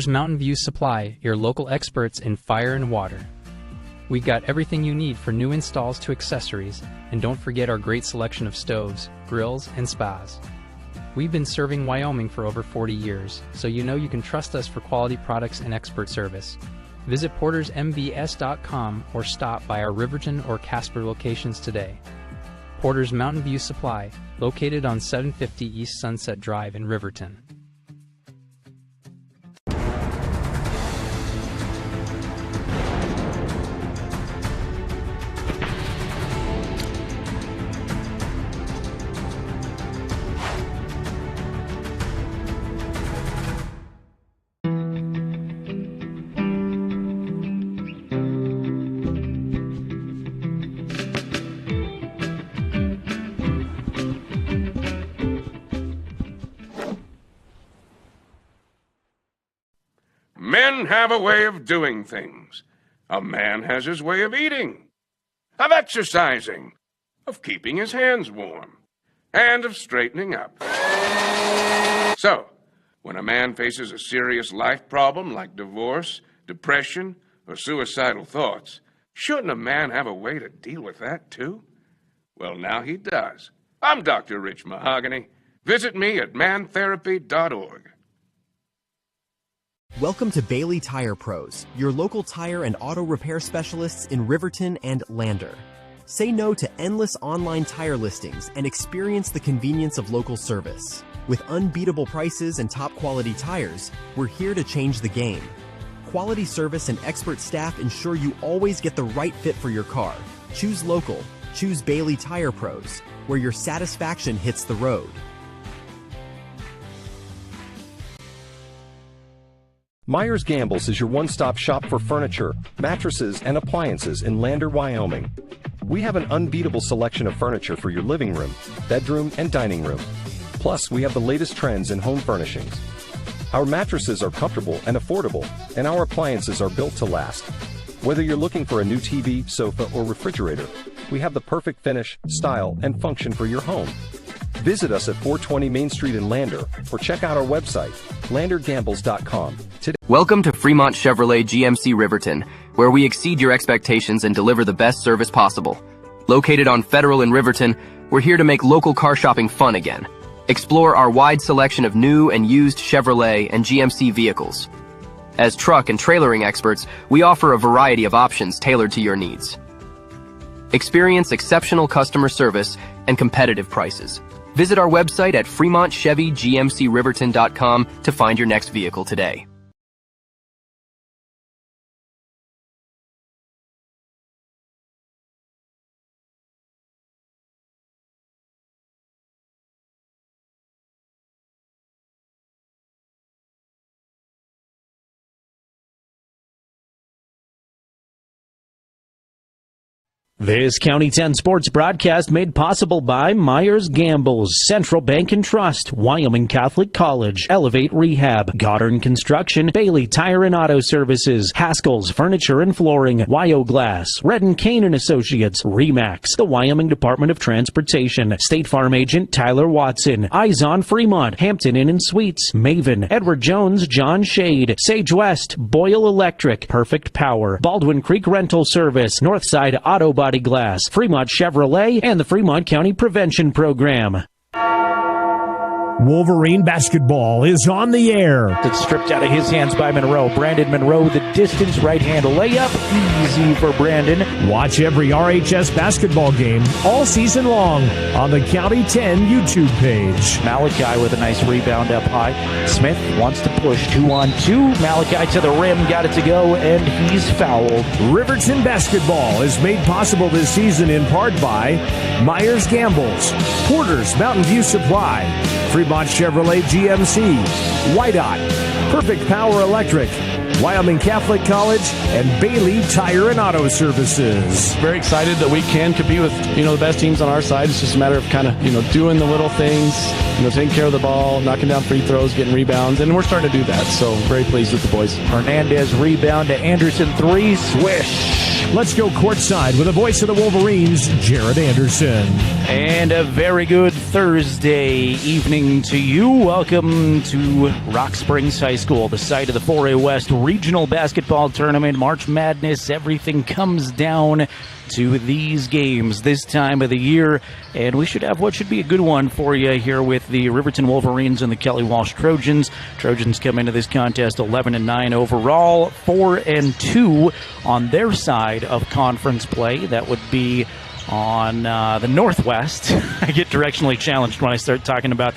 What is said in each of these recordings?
Mountain View Supply, your local experts in fire and water. We've got everything you need for new installs to accessories, and don't forget our great selection of stoves, grills, and spas. We've been serving Wyoming for over 40 years, so you know you can trust us for quality products and expert service. Visit portersmbs.com or stop by our Riverton or Casper locations today. Porter's Mountain View Supply, located on 750 East Sunset Drive in Riverton. Men have a way of doing things. A man has his way of eating, of exercising, of keeping his hands warm, and of straightening up. So, when a man faces a serious life problem like divorce, depression, or suicidal thoughts, shouldn't a man have a way to deal with that too? Well, now he does. I'm Dr. Rich Mahogany. Visit me at mantherapy.org. Welcome to Bailey Tire Pros, your local tire and auto repair specialists in Riverton and Lander. Say no to endless online tire listings and experience the convenience of local service. With unbeatable prices and top quality tires, we're here to change the game. Quality service and expert staff ensure you always get the right fit for your car. Choose local. Choose Bailey Tire Pros, where your satisfaction hits the road. Myers Gambles is your one-stop shop for furniture, mattresses, and appliances in Lander, Wyoming. We have an unbeatable selection of furniture for your living room, bedroom, and dining room. Plus, we have the latest trends in home furnishings. Our mattresses are comfortable and affordable, and our appliances are built to last. Whether you're looking for a new TV, sofa, or refrigerator, we have the perfect finish, style, and function for your home. Visit us at 420 Main Street in Lander, or check out our website, landergambles.com. Welcome to Fremont Chevrolet GMC Riverton, where we exceed your expectations and deliver the best service possible. Located on Federal in Riverton, we're here to make local car shopping fun again. Explore our wide selection of new and used Chevrolet and GMC vehicles. As truck and trailering experts, we offer a variety of options tailored to your needs. Experience exceptional customer service and competitive prices. Visit our website at fremontchevygmcriverton.com to find your next vehicle today. This County 10 sports broadcast made possible by Myers Gambles, Central Bank and Trust, Wyoming Catholic College, Elevate Rehab, Goddard Construction, Bailey Tire and Auto Services, Haskell's Furniture and Flooring, Wyo Glass, Red & Kane & Associates, Remax, the Wyoming Department of Transportation, State Farm Agent Tyler Watson, Eyes on Fremont, Hampton Inn & Suites, Maven, Edward Jones, John Shade, Sage West, Boyle Electric, Perfect Power, Baldwin Creek Rental Service, Northside Auto Body Glass, Fremont Chevrolet, and the Fremont County Prevention Program. Wolverine basketball is on the air. It's stripped out of his hands by Monroe. Brandon Monroe with the distance right-hand layup. Easy for Brandon. Watch every RHS basketball game all season long on the County 10 YouTube page. Malachi with a nice rebound up high. Smith wants to push 2-on-2. Malachi to the rim, got it to go, and he's fouled. Riverton basketball is made possible this season in part by Myers Gambles, Porter's Mountain View Supply, Fremont Chevrolet GMC, White-Dot, Perfect Power Electric, Wyoming Catholic College, and Bailey Tire and Auto Services. Very excited that we can compete with, the best teams on our side. It's just a matter of kind of, doing the little things, taking care of the ball, knocking down free throws, getting rebounds, and we're starting to do that. So very pleased with the boys. Hernandez rebound to Anderson, 3, swish. Let's go courtside with the voice of the Wolverines, Jared Anderson. And a very good Thursday evening to you. Welcome to Rock Springs High School, the site of the 4A West Regional Basketball Tournament. March Madness, everything comes down to these games this time of the year, and we should have what should be a good one for you here with the Riverton Wolverines and the Kelly Walsh Trojans. Trojans come into this contest 11-9 overall, 4-2 on their side of conference play. That would be on the Northwest. I get directionally challenged when I start talking about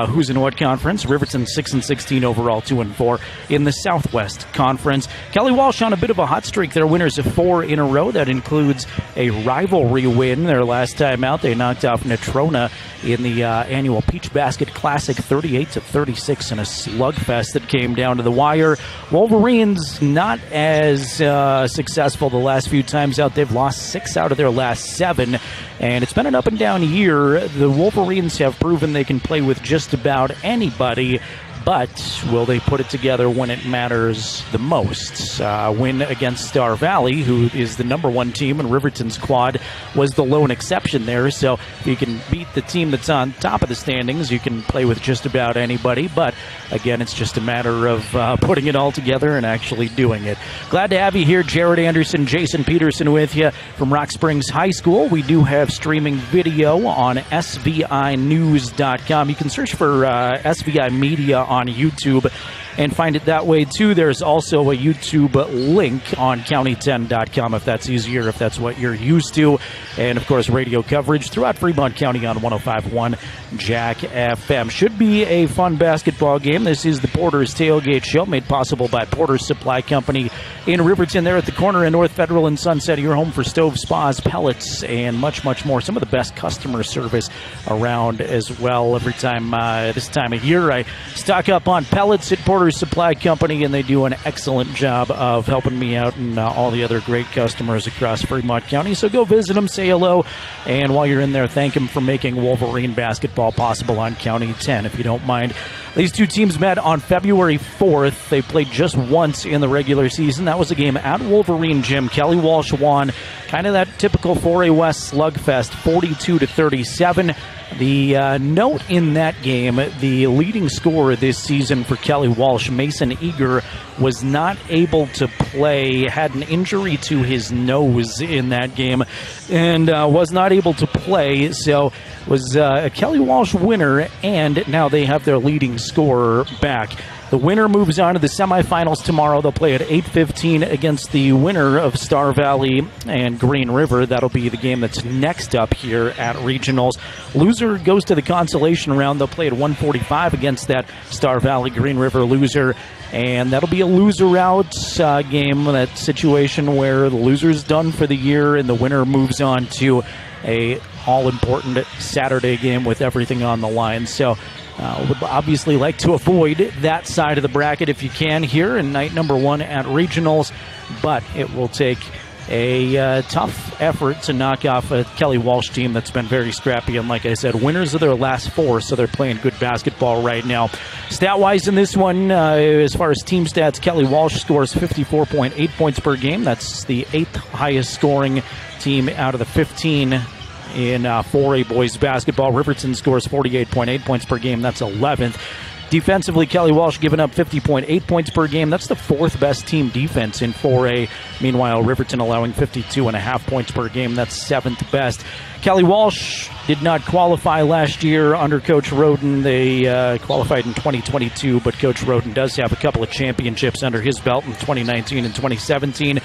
who's in what conference. Riverton 6-16 overall, 2-4 in the Southwest Conference. Kelly Walsh on a bit of a hot streak. They're winners of 4 in a row. That includes a rivalry win. Their last time out, they knocked off Natrona in the annual Peach Basket Classic 38-36 in a slugfest that came down to the wire. Wolverines not as successful the last few times out. They've lost 6 out of their last 7. And it's been an up and down year. The Wolverines have proven they can play with just about anybody, but will they put it together when it matters the most? Win against Star Valley, who is the number 1 team, and Riverton's quad was the lone exception there. So if you can beat the team that's on top of the standings, you can play with just about anybody. But again, it's just a matter of putting it all together and actually doing it. Glad to have you here. Jared Anderson, Jason Peterson with you from Rock Springs High School. We do have streaming video on SVInews.com. You can search for SVI Media on YouTube and find it that way too. There's also a YouTube link on county10.com if that's easier, if that's what you're used to. And of course, radio coverage throughout Fremont County on 105.1 Jack FM. Should be a fun basketball game. This is the Porter's Tailgate Show, made possible by Porter's Supply Company in Riverton. There at the corner of North Federal and Sunset, your home for stove, spas, pellets, and much, much more. Some of the best customer service around as well. Every time this time of year, I stock up on pellets at Porter's Supply Company, and they do an excellent job of helping me out and all the other great customers across Fremont County. So go visit them, say hello, and while you're in there, thank them for making Wolverine basketball possible on County 10, if you don't mind. These two teams met on February 4th. They played just once in the regular season. That was a game at Wolverine Gym. Kelly Walsh won, kind of that typical 4A West slugfest, 42-37. The note in that game, the leading scorer this season for Kelly Walsh, Mason Eager, was not able to play, had an injury to his nose in that game, and was not able to play, so was a Kelly Walsh winner, and now they have their leading scorer back. The winner moves on to the semifinals tomorrow. They'll play at 8:15 against the winner of Star Valley and Green River. That'll be the game that's next up here at Regionals. Loser goes to the consolation round. They'll play at 1:45 against that Star Valley Green River loser. And that'll be a loser out game, that situation where the loser's done for the year and the winner moves on to a all-important Saturday game with everything on the line. So would obviously like to avoid that side of the bracket if you can here in night number 1 at Regionals, but it will take a tough effort to knock off a Kelly Walsh team that's been very scrappy, and like I said, winners of their last 4, so they're playing good basketball right now. Stat-wise in this one, as far as team stats, Kelly Walsh scores 54.8 points per game. That's the 8th highest scoring team out of the 15 in 4A boys basketball. Riverton scores 48.8 points per game. That's 11th. Defensively, Kelly Walsh giving up 50.8 points per game. That's the 4th best team defense in 4A. Meanwhile, Riverton allowing 52.5 points per game. That's 7th best. Kelly Walsh did not qualify last year under Coach Roden. They qualified in 2022, but Coach Roden does have a couple of championships under his belt in 2019 and 2017.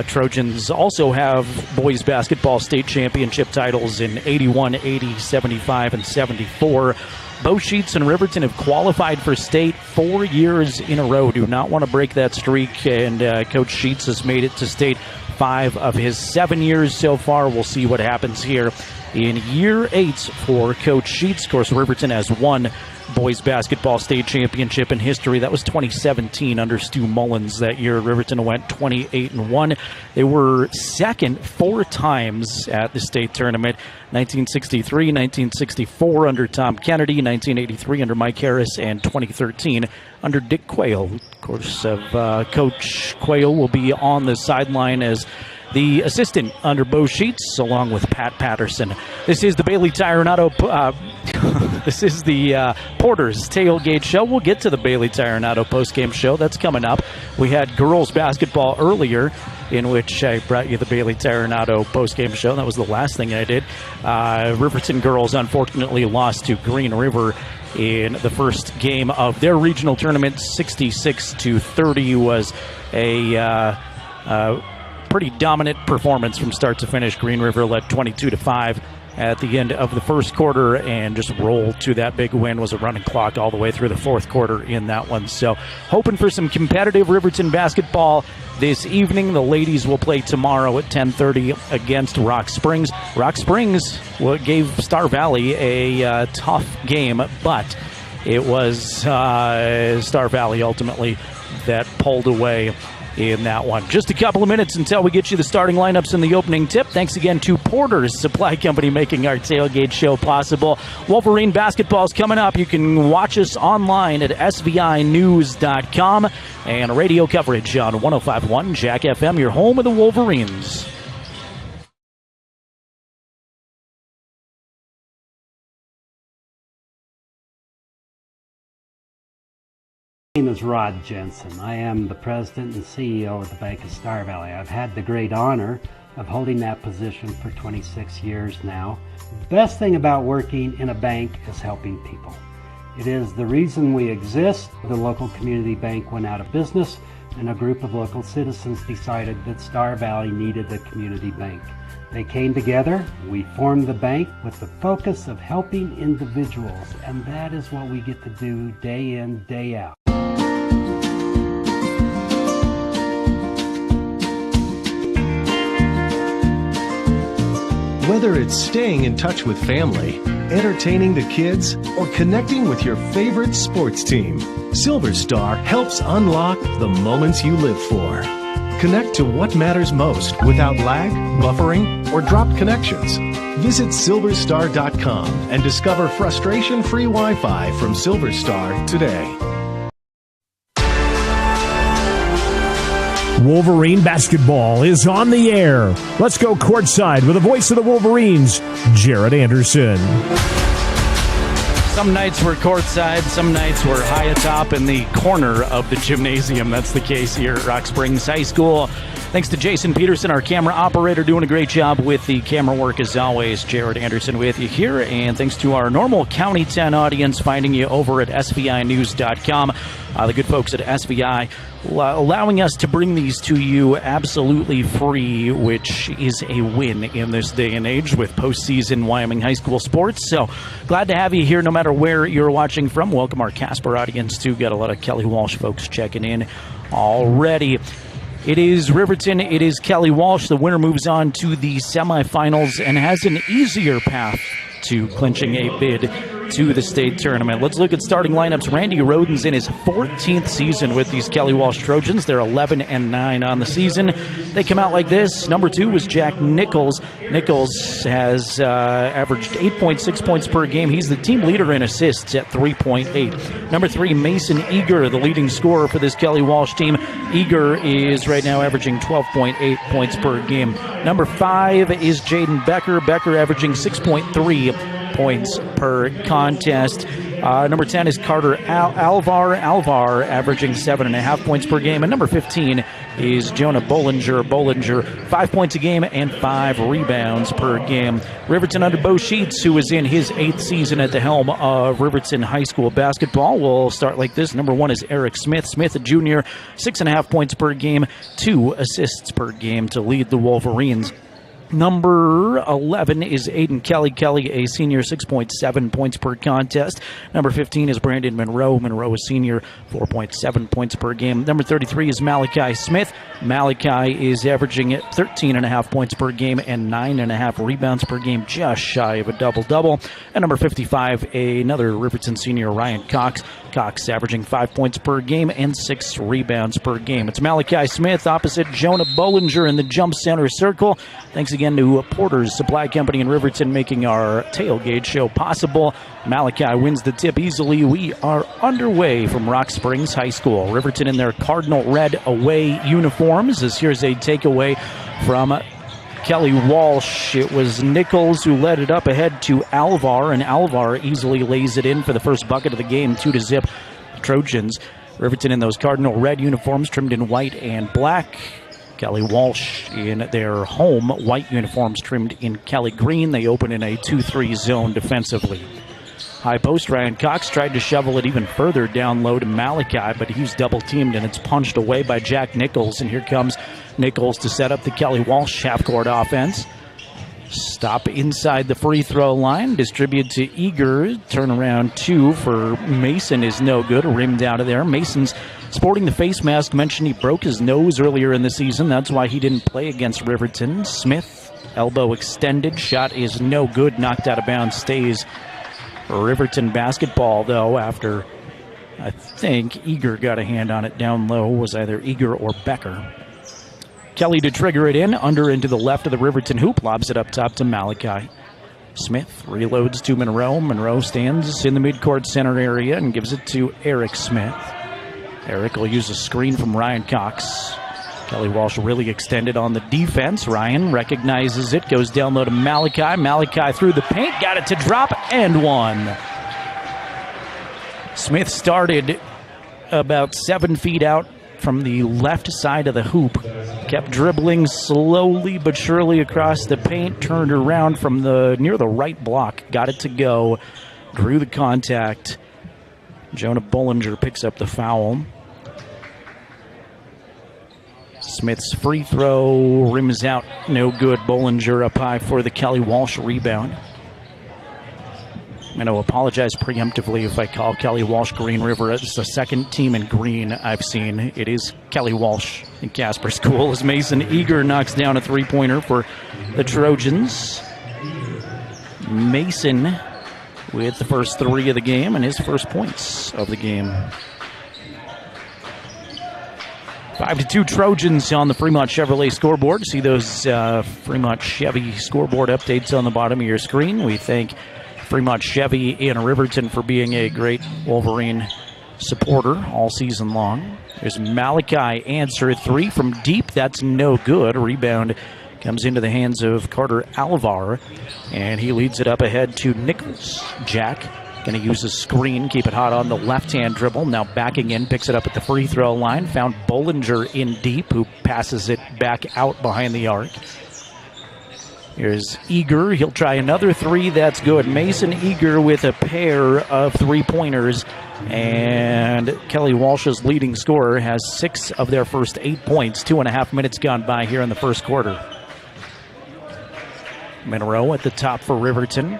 Trojans also have boys basketball state championship titles in 81, 80, 75, and 74. Bo Sheets and Riverton have qualified for state 4 years in a row. Do not want to break that streak, and Coach Sheets has made it to state 5 of his 7 years so far. We'll see what happens here in year 8 for Coach Sheets. Of course, Riverton has won boys basketball state championship in history. That was 2017 under Stu Mullins that year. Riverton went 28-1. They were second 4 times at the state tournament. 1963, 1964 under Tom Kennedy, 1983 under Mike Harris, and 2013 under Dick Quayle. Of course, Coach Quayle will be on the sideline as the assistant under Bo Sheets, along with Pat Patterson. This is the Bailey Tire and Auto. This is the Porter's Tailgate Show. We'll get to the Bailey Tire and Auto postgame show. That's coming up. We had girls basketball earlier, in which I brought you the Bailey Tire and Auto postgame show. That was the last thing I did. Riverton girls unfortunately lost to Green River in the first game of their regional tournament. 66-30 was a pretty dominant performance from start to finish. Green River led 22-5 at the end of the first quarter and just rolled to that big win. Was a running clock all the way through the fourth quarter in that one. So hoping for some competitive Riverton basketball this evening. The ladies will play tomorrow at 10:30 against Rock Springs. Rock Springs gave Star Valley a tough game, but it was Star Valley ultimately that pulled away in that one. Just a couple of minutes until we get you the starting lineups in the opening tip. Thanks again to Porter's Supply Company making our tailgate show possible. Wolverine basketball's coming up. You can watch us online at svinews.com and radio coverage on 105.1 Jack FM, your home of the Wolverines. My name is Rod Jensen. I am the president and CEO of the Bank of Star Valley. I've had the great honor of holding that position for 26 years now. The best thing about working in a bank is helping people. It is the reason we exist. The local community bank went out of business, and a group of local citizens decided that Star Valley needed a community bank. They came together, we formed the bank with the focus of helping individuals, and that is what we get to do day in, day out. Whether it's staying in touch with family, entertaining the kids, or connecting with your favorite sports team, Silver Star helps unlock the moments you live for. Connect to what matters most without lag, buffering, or dropped connections. Visit silverstar.com and discover frustration-free Wi-Fi from Silver Star today. Wolverine basketball is on the air. Let's go courtside with the voice of the Wolverines, Jared Anderson. Some nights we're courtside, some nights we're high atop in the corner of the gymnasium. That's the case here at Rock Springs High School. Thanks to Jason Peterson, our camera operator, doing a great job with the camera work as always. Jared Anderson with you here, and thanks to our normal County 10 audience finding you over at svinews.com. The good folks at SVI allowing us to bring these to you absolutely free, which is a win in this day and age with postseason Wyoming high school sports. So glad to have you here no matter where you're watching from. Welcome our Casper audience too. Got a lot of Kelly Walsh folks checking in already. It is Riverton, it is Kelly Walsh. The winner moves on to the semifinals and has an easier path to clinching a bid to the state tournament. Let's look at starting lineups. Randy Roden's in his 14th season with these Kelly Walsh Trojans. They're 11-9 on the season. They come out like this. Number 2 was Jack Nichols. Nichols has averaged 8.6 points per game. He's the team leader in assists at 3.8. Number 3, Mason Eager, the leading scorer for this Kelly Walsh team. Eager is right now averaging 12.8 points per game. Number 5 is Jaden Becker. Becker averaging 6.3 points per contest. Number 10 is Carter Alvar. Alvar averaging 7.5 points per game. And number 15 is Jonah Bollinger. Bollinger, 5 points a game and 5 rebounds per game. Riverton under Bo Sheets, who is in his 8th season at the helm of Riverton High School basketball. We'll start like this. Number 1 is Eric Smith. Smith, a junior, 6.5 points per game, 2 assists per game to lead the Wolverines. Number 11 is Aiden Kelly. Kelly, a senior, 6.7 points per contest. Number 15 is Brandon Monroe. Monroe, a senior, 4.7 points per game. Number 33 is Malachi Smith. Malachi is averaging 13.5 points per game and 9.5 rebounds per game, just shy of a double-double. And number 55, another Riverton senior, Ryan Cox. Cox averaging 5 points per game and 6 rebounds per game. It's Malachi Smith opposite Jonah Bollinger in the jump center circle. Thanks again to Porter's Supply Company in Riverton making our tailgate show possible. Malachi wins the tip easily. We are underway from Rock Springs High School. Riverton in their cardinal red away uniforms, as here's a takeaway from Kelly Walsh. It was Nichols who led it up ahead to Alvar, and Alvar easily lays it in for the first bucket of the game, 2-0 Trojans. Riverton in those cardinal red uniforms trimmed in white and black. Kelly Walsh in their home white uniforms trimmed in Kelly green. They open in a 2-3 zone defensively. High post, Ryan Cox tried to shovel it even further down low to Malachi, but he's double teamed and it's punched away by Jack Nichols. And here comes Nichols to set up the Kelly Walsh half-court offense. Stop inside the free throw line, distribute to Eager, turnaround 2 for Mason is no good, rimmed out of there. Mason's sporting the face mask, mentioned he broke his nose earlier in the season, that's why he didn't play against Riverton. Smith, elbow extended, shot is no good, knocked out of bounds, stays Riverton basketball though, after I think Eager got a hand on it down low, was either Eager or Becker. Kelly to trigger it in, under into the left of the Riverton hoop, lobs it up top to Malachi. Smith reloads to Monroe. Monroe stands in the midcourt center area and gives it to Eric Smith. Eric will use a screen from Ryan Cox. Kelly Walsh really extended on the defense. Ryan recognizes it, goes down low to Malachi. Malachi through the paint, got it to drop, and one. Smith started about 7 feet out from the left side of the hoop. Kept dribbling slowly but surely across the paint, turned around from near the right block, got it to go, drew the contact. Jonah Bollinger picks up the foul. Smith's free throw rims out, no good. Bollinger up high for the Kelly Walsh rebound. I'm going to apologize preemptively if I call Kelly Walsh Green River. It's the second team in green I've seen. It is Kelly Walsh in Casper School as Mason Eager knocks down a three-pointer for the Trojans. Mason with the first 3 of the game and his first points of the game. 5-2 Trojans on the Fremont Chevrolet scoreboard. See those Fremont Chevy scoreboard updates on the bottom of your screen. We thank Fremont Chevy in Riverton for being a great Wolverine supporter all season long. There's Malachi answer 3 from deep. That's no good. Rebound comes into the hands of Carter Alvar, and he leads it up ahead to Nichols. Jack going to use a screen, keep it hot on the left-hand dribble. Now backing in, picks it up at the free throw line. Found Bollinger in deep, who passes it back out behind the arc. Here's Eager. He'll try another 3. That's good. Mason Eager with a pair of 3-pointers. And Kelly Walsh's leading scorer has 6 of their first 8 points. 2.5 minutes gone by here in the first quarter. Monroe at the top for Riverton,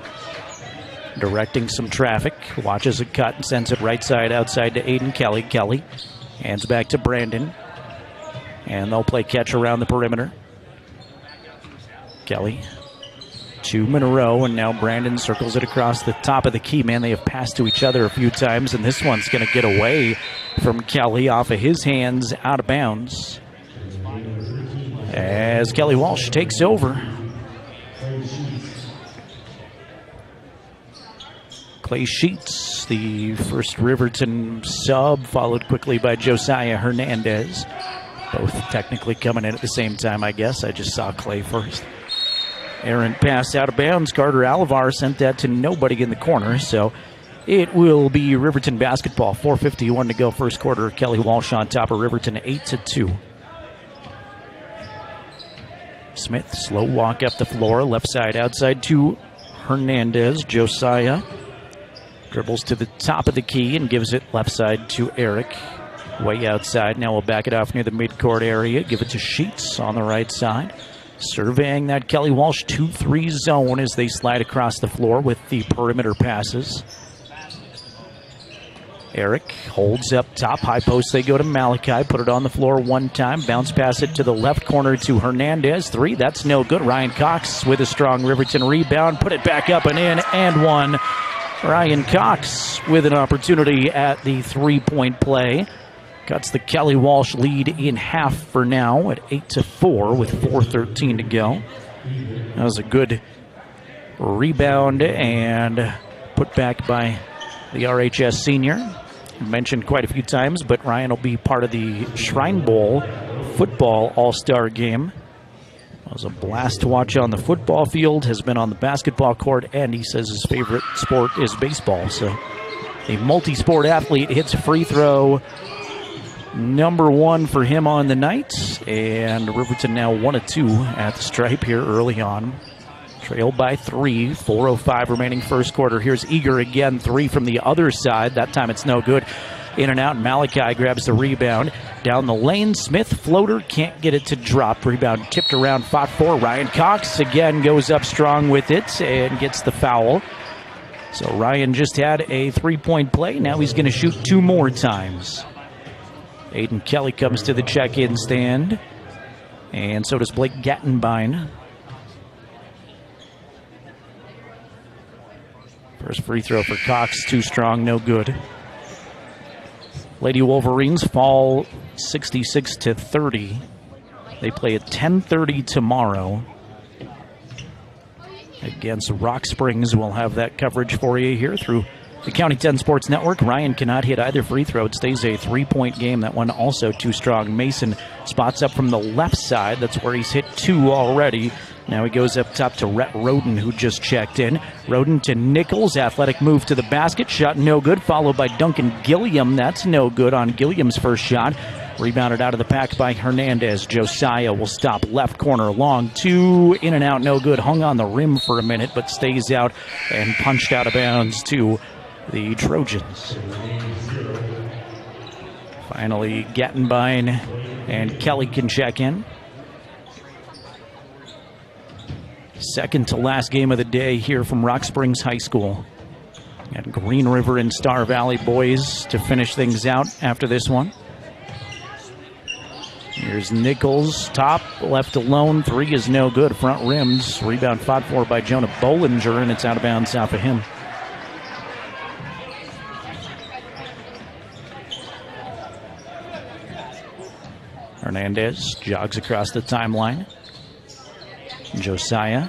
directing some traffic. Watches it cut and sends it right side outside to Aiden Kelly. Kelly hands back to Brandon. And they'll play catch around the perimeter. Kelly to Monroe, and now Brandon circles it across the top of the key. Man, they have passed to each other a few times, and this one's going to get away from Kelly off of his hands, out of bounds, as Kelly Walsh takes over. Clay Sheets, the first Riverton sub, followed quickly by Josiah Hernandez. Both technically coming in at the same time, I guess. I just saw Clay first. Errant pass out of bounds. Carter Alvar sent that to nobody in the corner, so it will be Riverton basketball. 4:51 to go, first quarter. Kelly Walsh on top of Riverton, 8-2. Smith, slow walk up the floor, left side outside to Hernandez. Josiah dribbles to the top of the key and gives it left side to Eric. Way outside. Now we'll back it off near the midcourt area. Give it to Sheets on the right side. Surveying that Kelly Walsh 2-3 zone as they slide across the floor with the perimeter passes. Eric holds up top. High post, they go to Malachi. Put it on the floor one time. Bounce pass it to the left corner to Hernandez. 3, that's no good. Ryan Cox with a strong Riverton rebound. Put it back up and in, and one. Ryan Cox with an opportunity at the 3-point play. Cuts the Kelly Walsh lead in half for now at 8-4 with 4:13 to go. That was a good rebound and put back by the RHS senior. Mentioned quite a few times, but Ryan will be part of the Shrine Bowl football all-star game was a blast to watch on the football field, has been on the basketball court, and he says his favorite sport is baseball. So a multi-sport athlete hits a free throw number 1 for him on the night, and Riverton now 1 of 2 at the stripe here early on. Trailed by 3, 4:05 remaining first quarter. Here's Eager again, 3 from the other side. That time it's no good. In and out, Malachi grabs the rebound. Down the lane, Smith, floater, can't get it to drop. Rebound tipped around, fought for. Ryan Cox again goes up strong with it and gets the foul. So Ryan just had a 3-point play. Now he's going to shoot 2 more times. Aiden Kelly comes to the check-in stand. And so does Blake Gattenbein. First free throw for Cox, too strong, no good. Lady Wolverines fall 66-30. They play at 10:30 tomorrow against Rock Springs. We'll have that coverage for you here through the County 10 Sports Network. Ryan cannot hit either free throw. It stays a 3-point game. That one also too strong. Mason spots up from the left side. That's where he's hit 2 already. Now he goes up top to Rhett Roden, who just checked in. Roden to Nichols. Athletic move to the basket. Shot no good, followed by Duncan Gilliam. That's no good on Gilliam's first shot. Rebounded out of the pack by Hernandez. Josiah will stop left corner long. 2 in and out, no good. Hung on the rim for a minute, but stays out and punched out of bounds to the Trojans. Finally, Gattenbein and Kelly can check in. Second to last game of the day here from Rock Springs High School. Got Green River and Star Valley boys to finish things out after this one. Here's Nichols, top, left alone. 3 is no good. Front rims. Rebound fought for by Jonah Bollinger, and it's out of bounds off of him. Hernandez jogs across the timeline. Josiah.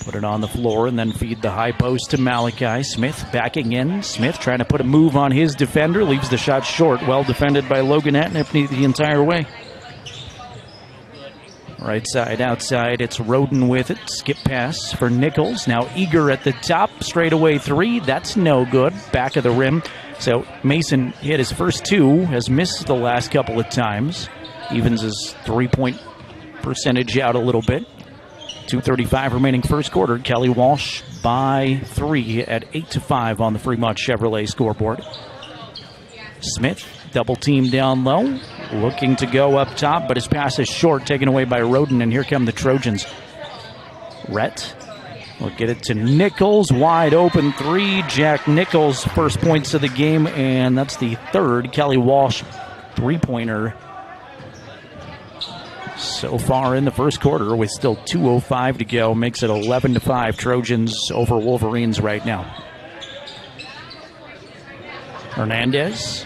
Put it on the floor and then feed the high post to Malachi. Smith backing in. Smith trying to put a move on his defender. Leaves the shot short. Well defended by Logan Atnipney the entire way. Right side, outside. It's Roden with it. Skip pass for Nichols. Now Eager at the top. Straightaway 3. That's no good. Back of the rim. So Mason hit his first 2. Has missed the last couple of times. Evens his 3-point percentage out a little bit. 2:35 remaining first quarter. Kelly Walsh by 3 at 8-5 on the Fremont Chevrolet scoreboard. Smith double team down low, looking to go up top, but his pass is short, taken away by Roden, and here come the Trojans. Rhett will get it to Nichols, wide open 3. Jack Nichols, first points of the game, and that's the 3rd Kelly Walsh 3-pointer so far in the first quarter, with still 2:05 to go. Makes it 11-5 Trojans over Wolverines right now. Hernandez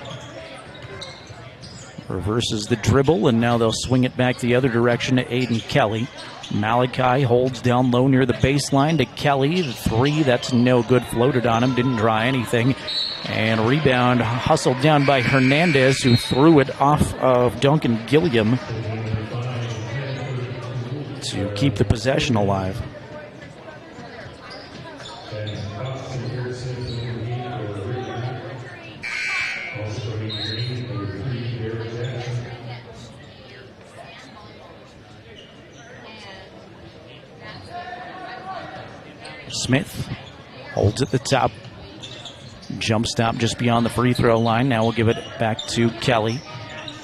reverses the dribble, and now they'll swing it back the other direction to Aiden Kelly. Malachi holds down low near the baseline to Kelly. The 3, that's no good. Floated on him, didn't dry anything. And rebound hustled down by Hernandez, who threw it off of Duncan Gilliam to keep the possession alive. Smith holds at the top. Jump stop just beyond the free throw line. Now we'll give it back to Kelly.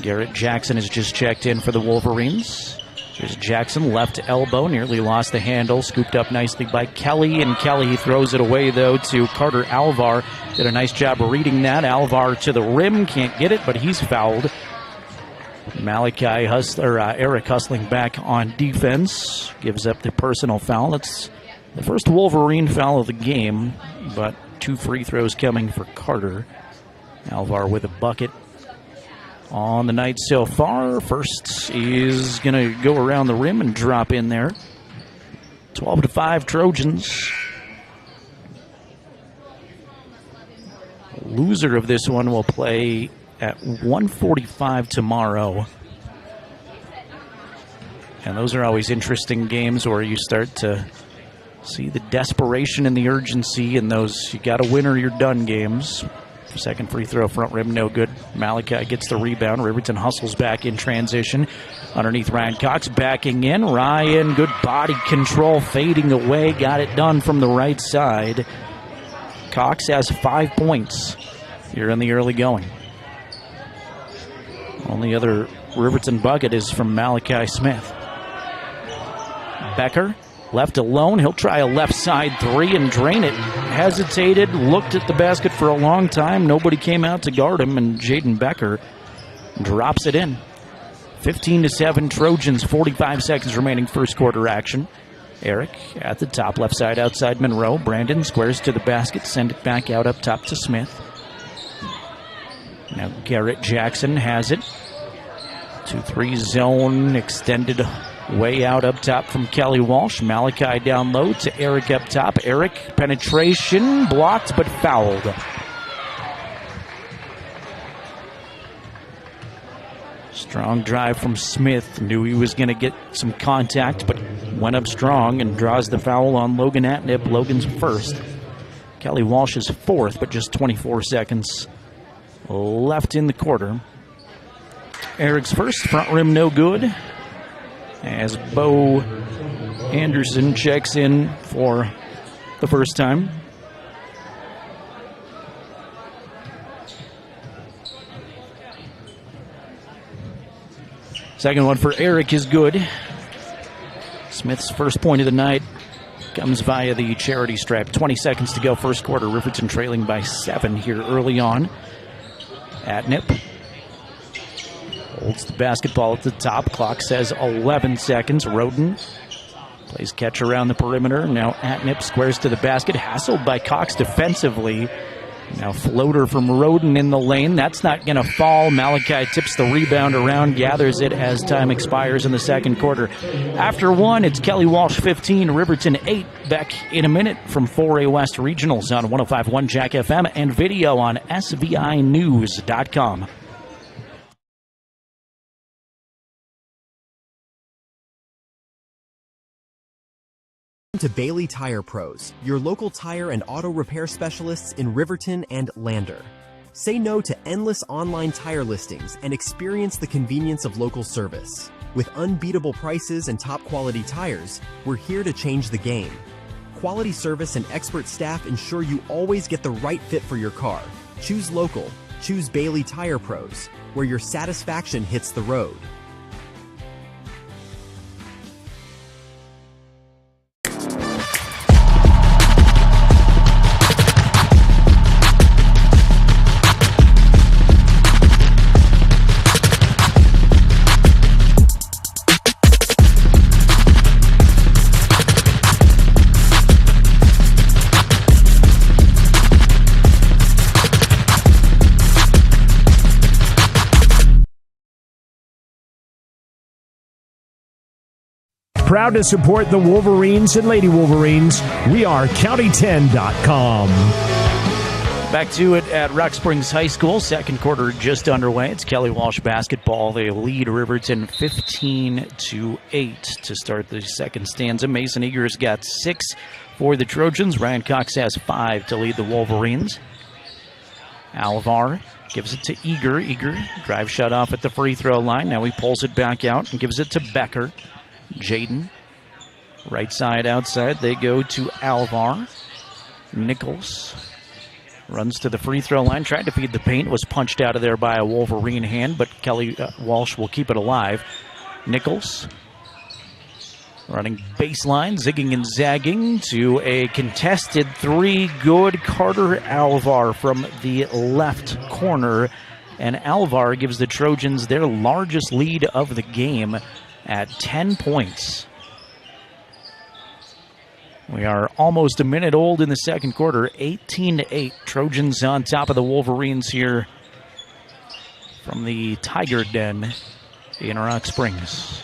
Garrett Jackson has just checked in for the Wolverines. Here's Jackson, left elbow, nearly lost the handle. Scooped up nicely by Kelly, and Kelly throws it away, though, to Carter Alvar. Did a nice job of reading that. Alvar to the rim, can't get it, but he's fouled. Eric hustling back on defense. Gives up the personal foul. That's the first Wolverine foul of the game, but 2 free throws coming for Carter. Alvar with a bucket on the night so far. First is going to go around the rim and drop in there. 12-5 Trojans. Loser of this one will play at 1:45 tomorrow And those are always interesting games where you start to see the desperation and the urgency in those you got to win or you're done games. Second free throw, front rim, no good. Malachi gets the rebound. Riverton hustles back in transition. Underneath Ryan Cox, backing in. Ryan, good body control, fading away. Got it done from the right side. Cox has 5 points here in the early going. Only other Riverton bucket is from Malachi Smith. Becker, left alone. He'll try a left side three and drain it. Hesitated, looked at the basket for a long time. Nobody came out to guard him, and Jaden Becker drops it in. 15-7 Trojans, 45 seconds remaining first quarter action. Eric at the top, left side outside Monroe. Brandon squares to the basket, send it back out up top to Smith. Now Garrett Jackson has it. 2-3 zone extended way out up top from Kelly Walsh. Malachi down low to Eric up top. Eric, penetration, blocked but fouled. Strong drive from Smith. Knew he was going to get some contact, but went up strong and draws the foul on Logan Atnip. Logan's first. Kelly Walsh is fourth, but just 24 seconds left in the quarter. Eric's first, front rim no good, as Bo Anderson checks in for the first time. Second one for Eric is good. Smith's first point of the night comes via the charity stripe. 20 seconds to go, first quarter. Riverton trailing by 7 here early on. Atnip holds the basketball at the top. Clock says 11 seconds. Roden plays catch around the perimeter. Now Atnip squares to the basket. Hassled by Cox defensively. Now floater from Roden in the lane. That's not going to fall. Malachi tips the rebound around, gathers it as time expires in the second quarter. After one, it's Kelly Walsh 15, Riverton 8. Back in a minute from 4A West Regionals on 105.1 Jack FM and video on SVInews.com. To Bailey Tire Pros, your local tire and auto repair specialists in Riverton and Lander. Say no to endless online tire listings and experience the convenience of local service. With unbeatable prices and top quality tires, we're here to change the game. Quality service and expert staff ensure you always get the right fit for your car. Choose local. Choose Bailey Tire Pros, where your satisfaction hits the road. Proud to support the Wolverines and Lady Wolverines. We are County10.com. Back to it at Rock Springs High School. Second quarter just underway. It's Kelly Walsh basketball. They lead Riverton 15-8 to start the second stanza. Mason Eager's got 6 for the Trojans. Ryan Cox has 5 to lead the Wolverines. Alvar gives it to Eager. Eager drive shot off at the free throw line. Now he pulls it back out and gives it to Becker. Jaden, right side outside. They go to Alvar. Nichols runs to the free throw line, tried to feed the paint, was punched out of there by a Wolverine hand, but Kelly Walsh will keep it alive. Nichols running baseline, zigging and zagging to a contested three. Good. Carter Alvar from the left corner, and Alvar gives the Trojans their largest lead of the game at 10 points. We are almost a minute old in the second quarter. 18-8. Trojans on top of the Wolverines here from the Tiger Den in Rock Springs.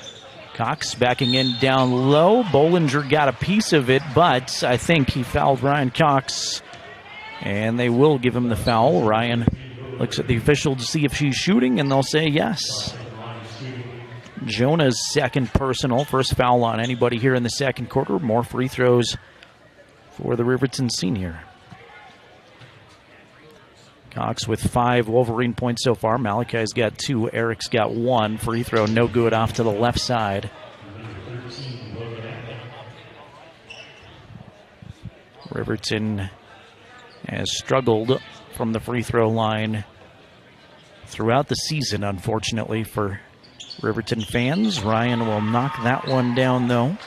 Cox backing in down low. Bollinger got a piece of it, but I think he fouled Ryan Cox, and they will give him the foul. Ryan looks at the official to see if she's shooting, and they'll say yes. Jonah's second personal, first foul on anybody here in the second quarter. More free throws for the Riverton senior. Cox with 5 Wolverine points so far. Malachi's got 2. Eric's got 1. Free throw no good off to the left side. Riverton has struggled from the free throw line throughout the season, unfortunately, for Riverton fans. Ryan will knock that one down, though.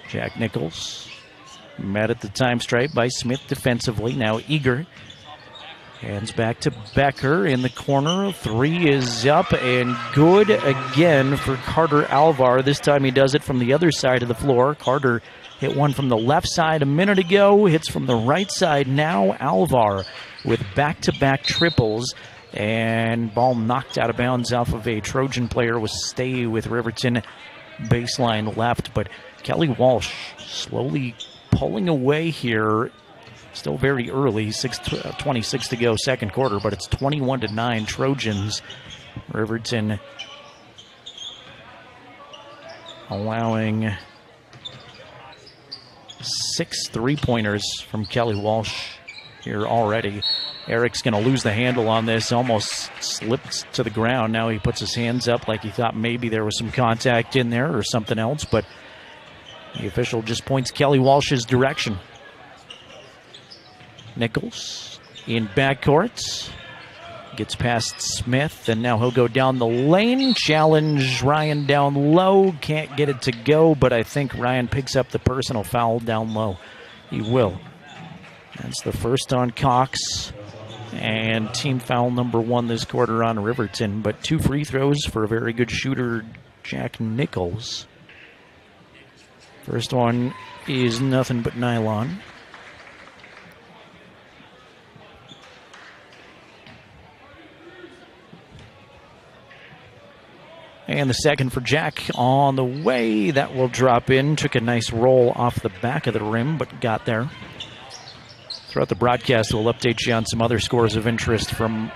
Jack Nichols met at the time stripe by Smith defensively. Now Eager hands back to Becker in the corner. 3 is up and good again for Carter Alvar. This time he does it from the other side of the floor. Carter hit one from the left side a minute ago, hits from the right side now. Alvar with back-to-back triples, and ball knocked out of bounds off of a Trojan player. Was stay with Riverton, baseline left, but Kelly Walsh slowly pulling away here. Still very early, 6:26 to go second quarter, but it's 21-9 Trojans. Riverton allowing 6 3-pointers from Kelly Walsh here already. Eric's going to lose the handle on this, almost slipped to the ground. Now he puts his hands up like he thought maybe there was some contact in there or something else, but the official just points Kelly Walsh's direction. Nichols in backcourt. Gets past Smith, and now he'll go down the lane. Challenge Ryan down low. Can't get it to go, but I think Ryan picks up the personal foul down low. He will. That's the first on Cox. And team foul number 1 this quarter on Riverton. But 2 free throws for a very good shooter, Jack Nichols. First one is nothing but nylon. And the second for Jack on the way. That will drop in. Took a nice roll off the back of the rim, but got there. Throughout the broadcast, we'll update you on some other scores of interest from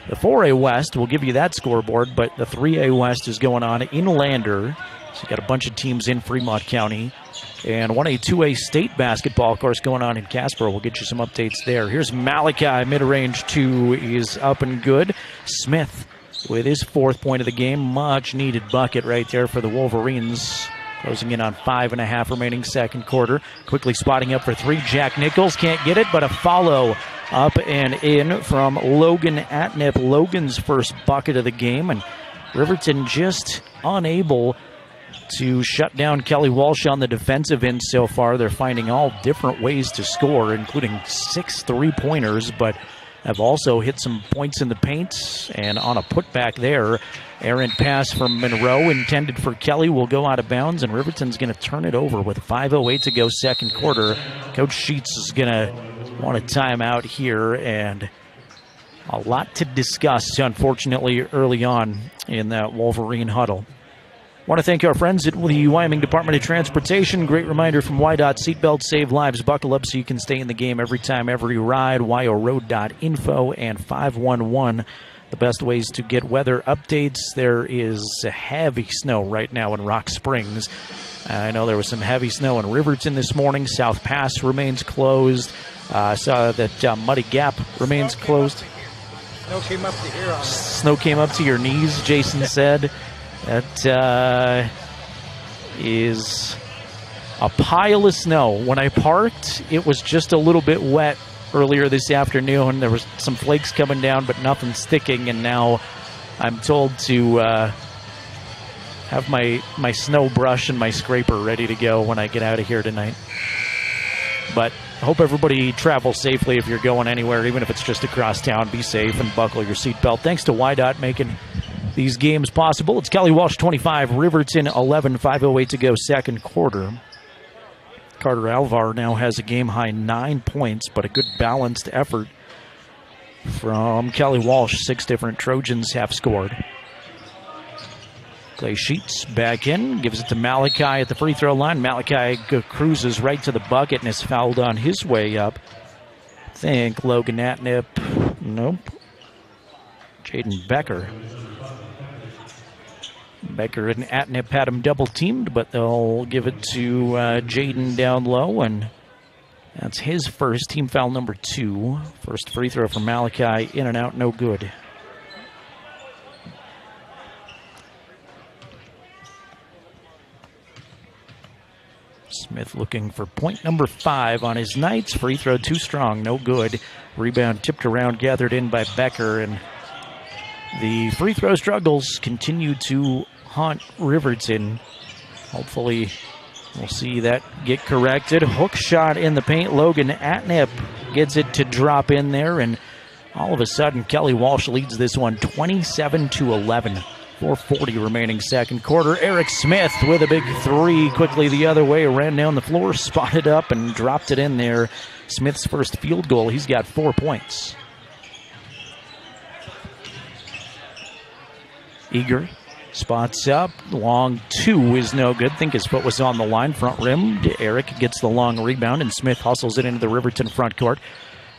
the 4A West. We'll give you that scoreboard, but the 3A West is going on in Lander. So you got a bunch of teams in Fremont County. And 1A, 2A state basketball, of course, going on in Casper. We'll get you some updates there. Here's Malachi. Mid-range 2 is up and good. Smith with his 4th point of the game. Much needed bucket right there for the Wolverines. Closing in on 5.5 remaining second quarter. Quickly spotting up for 3. Jack Nichols can't get it, but a follow up and in from Logan Atnip. Logan's first bucket of the game, and Riverton just unable to shut down Kelly Walsh on the defensive end so far. They're finding all different ways to score, including 6 3-pointers, but have also hit some points in the paint. And on a putback there, errant pass from Monroe intended for Kelly will go out of bounds, and Riverton's going to turn it over with 5:08 to go second quarter. Coach Sheets is going to want a timeout here, and a lot to discuss, unfortunately, early on in that Wolverine huddle. Want to thank our friends at the Wyoming Department of Transportation. Great reminder from YDOT, seatbelts save lives. Buckle up so you can stay in the game every time, every ride. YORoad.info and 511. The best ways to get weather updates. There is heavy snow right now in Rock Springs. I know there was some heavy snow in Riverton this morning. South Pass remains closed. I saw that Muddy Gap remains closed. Snow came up to here. Snow came up to your knees, Jason said. That is a pile of snow. When I parked, it was just a little bit wet earlier this afternoon. There was some flakes coming down, but nothing sticking. And now I'm told to have my snow brush and my scraper ready to go when I get out of here tonight. But I hope everybody travels safely if you're going anywhere, even if it's just across town. Be safe and buckle your seatbelt. Thanks to YDOT making these games possible. It's Kelly Walsh 25, Riverton 11, 5:08 to go second quarter. Carter Alvar now has a game-high 9 points, but a good balanced effort from Kelly Walsh. 6 different Trojans have scored. Clay Sheets back in, gives it to Malachi at the free throw line. Malachi cruises right to the bucket and is fouled on his way up. I think Logan Atnip, nope. Jaden Becker. Becker and Atnip had him double teamed, but they'll give it to Jaden down low, and that's his first, team foul number 2. First free throw from Malachi, in and out, no good. Smith looking for point number 5 on his nights. Free throw too strong, no good. Rebound tipped around, gathered in by Becker, and the free throw struggles continue to haunt Riverton. Hopefully we'll see that get corrected. Hook shot in the paint. Logan Atnip gets it to drop in there, and all of a sudden Kelly Walsh leads this one 27-11. 4:40 remaining second quarter. Eric Smith with a big 3 quickly the other way, ran down the floor, spotted up, and dropped it in there. Smith's first field goal. He's got 4 points. Eager spots up. Long 2 is no good. Think his foot was on the line. Front rim. Eric gets the long rebound, and Smith hustles it into the Riverton front court.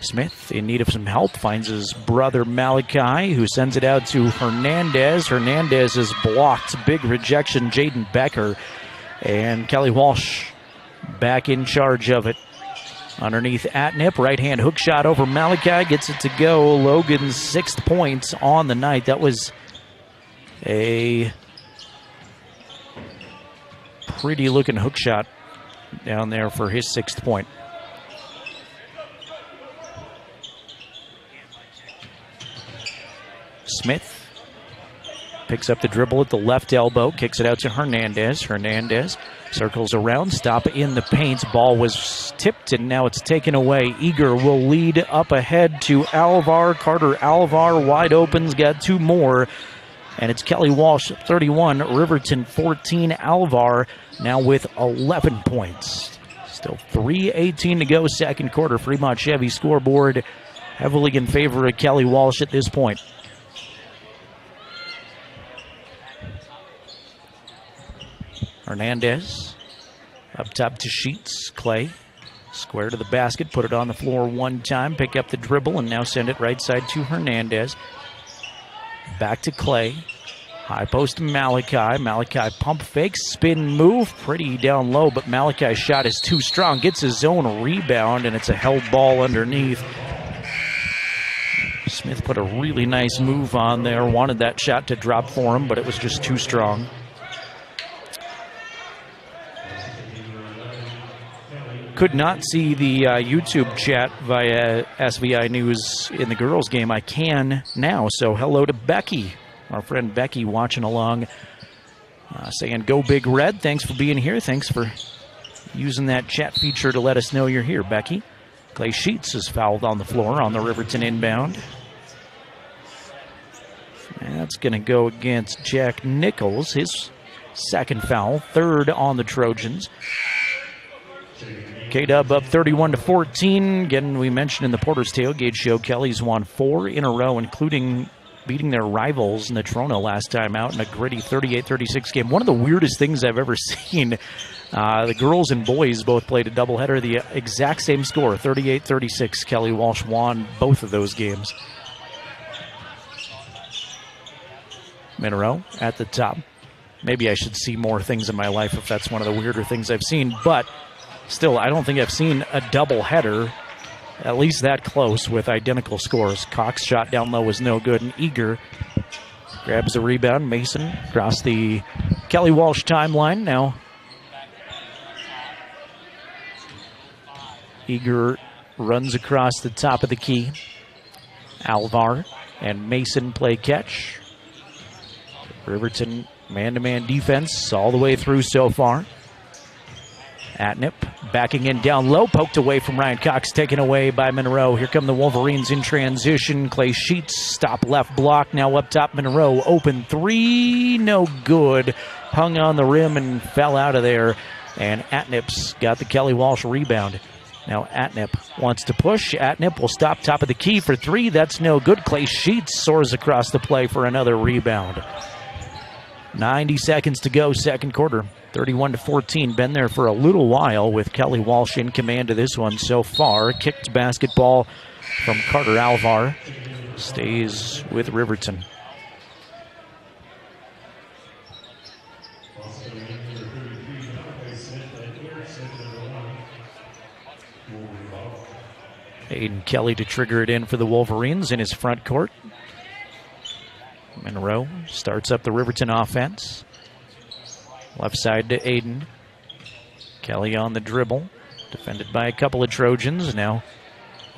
Smith, in need of some help, finds his brother Malachi, who sends it out to Hernandez. Hernandez is blocked. Big rejection, Jaden Becker. And Kelly Walsh back in charge of it. Underneath Atnip, right-hand hook shot over Malachi, gets it to go. Logan's 6th points on the night. That was a pretty-looking hook shot down there for his 6th point. Smith picks up the dribble at the left elbow, kicks it out to Hernandez. Hernandez circles around, stop in the paint. Ball was tipped, and now it's taken away. Eager will lead up ahead to Alvar. Carter Alvar wide open's got 2 more. And it's Kelly Walsh, 31, Riverton 14. Alvar now with 11 points. Still 3:18 to go, second quarter. Fremont Chevy scoreboard heavily in favor of Kelly Walsh at this point. Hernandez up top to Sheets. Clay square to the basket, put it on the floor one time, pick up the dribble, and now send it right side to Hernandez. Back to Clay. High post to Malachi. Malachi pump fake, spin move, pretty down low, but Malachi's shot is too strong. Gets his own rebound, and it's a held ball underneath. Smith put a really nice move on there. Wanted that shot to drop for him, but it was just too strong. Could not see the YouTube chat via SVI News in the girls' game. I can now, so hello to Becky. Our friend Becky watching along, saying, "Go Big Red." Thanks for being here. Thanks for using that chat feature to let us know you're here, Becky. Clay Sheets is fouled on the floor on the Riverton inbound. And that's going to go against Jack Nichols, his second foul, 3rd on the Trojans. K-Dub up 31-14. Again, we mentioned in the Porter's Tailgate Show, Kelly's won 4 in a row, including beating their rivals Natrona last time out in a gritty 38-36 game. One of the weirdest things I've ever seen. The girls and boys both played a doubleheader. The exact same score, 38-36. Kelly Walsh won both of those games. Monroe at the top. Maybe I should see more things in my life if that's one of the weirder things I've seen, but still, I don't think I've seen a doubleheader at least that close with identical scores. Cox shot down low was no good, and Eager grabs the rebound. Mason across the Kelly Walsh timeline now. Eager runs across the top of the key. Alvar and Mason play catch. Riverton man-to-man defense all the way through so far. Atnip backing in down low, poked away from Ryan Cox, taken away by Monroe. Here come the Wolverines in transition. Clay Sheets, stop left block, now up top Monroe. Open 3, no good. Hung on the rim and fell out of there. And Atnip's got the Kelly Walsh rebound. Now Atnip wants to push. Atnip will stop top of the key for 3. That's no good. Clay Sheets soars across the play for another rebound. 90 seconds to go, second quarter. 31-14. Been there for a little while with Kelly Walsh in command of this one so far. Kicked basketball from Carter Alvar. stays with Riverton. Aiden Kelly to trigger it in for the Wolverines in his front court. Monroe starts up the Riverton offense. Left side to Aiden. Kelly on the dribble. Defended by a couple of Trojans. Now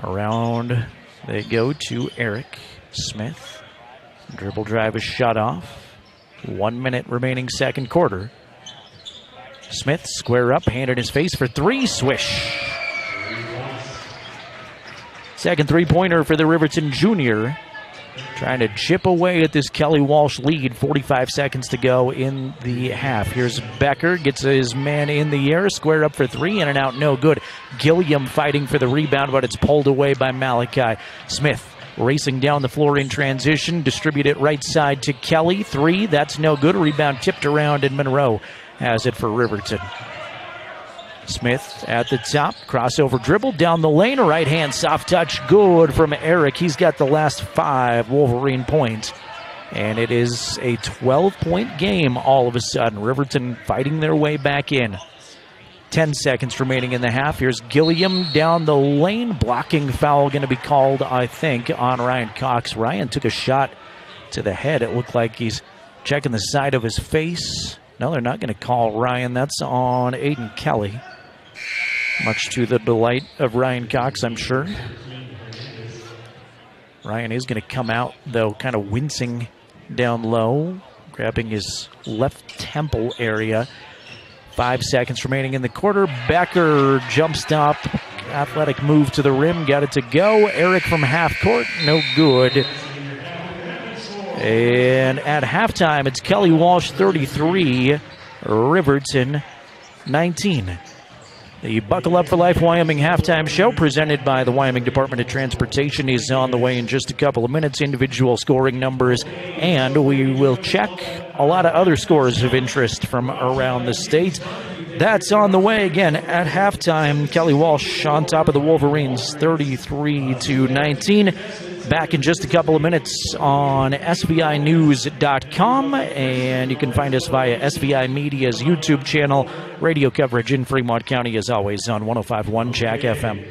around they go to Eric Smith. Dribble drive is shut off. 1 minute remaining second quarter. Smith square up, hand in his face for three. Swish. Second three-pointer for the Riverton junior. Trying to chip away at this Kelly Walsh lead. 45 seconds to go in the half. Here's Becker, gets his man in the air. Square up for three, in and out, no good. Gilliam fighting for the rebound, but it's pulled away by Malachi. Smith racing down the floor in transition. Distribute it right side to Kelly. Three, that's no good. Rebound tipped around, and Monroe has it for Riverton. Smith at the top, crossover dribble down the lane, right hand soft touch, good from Eric. He's got the last 5 Wolverine points, and it is a 12-point game all of a sudden. Riverton fighting their way back in. 10 seconds remaining in the half. Here's Gilliam down the lane, blocking foul going to be called, I think, on Ryan Cox. Ryan took a shot to the head. It looked like he's checking the side of his face. No, they're not going to call Ryan. That's on Aiden Kelly. Much to the delight of Ryan Cox, I'm sure. Ryan is going to come out, though, kind of wincing down low, grabbing his left temple area. 5 seconds remaining in the quarter. Becker jump stop, athletic move to the rim, got it to go. Eric from half court, no good. And at halftime, it's Kelly Walsh 33, Riverton 19. The Buckle Up for Life Wyoming halftime show presented by the Wyoming Department of Transportation is on the way in just a couple of minutes. Individual scoring numbers, and we will check a lot of other scores of interest from around the state. That's on the way again at halftime. Kelly Walsh on top of the Wolverines, 33-19. Back in just a couple of minutes on SVInews.com, and you can find us via SVI Media's YouTube channel. Radio coverage in Fremont County, as always, on 105.1 Jack FM.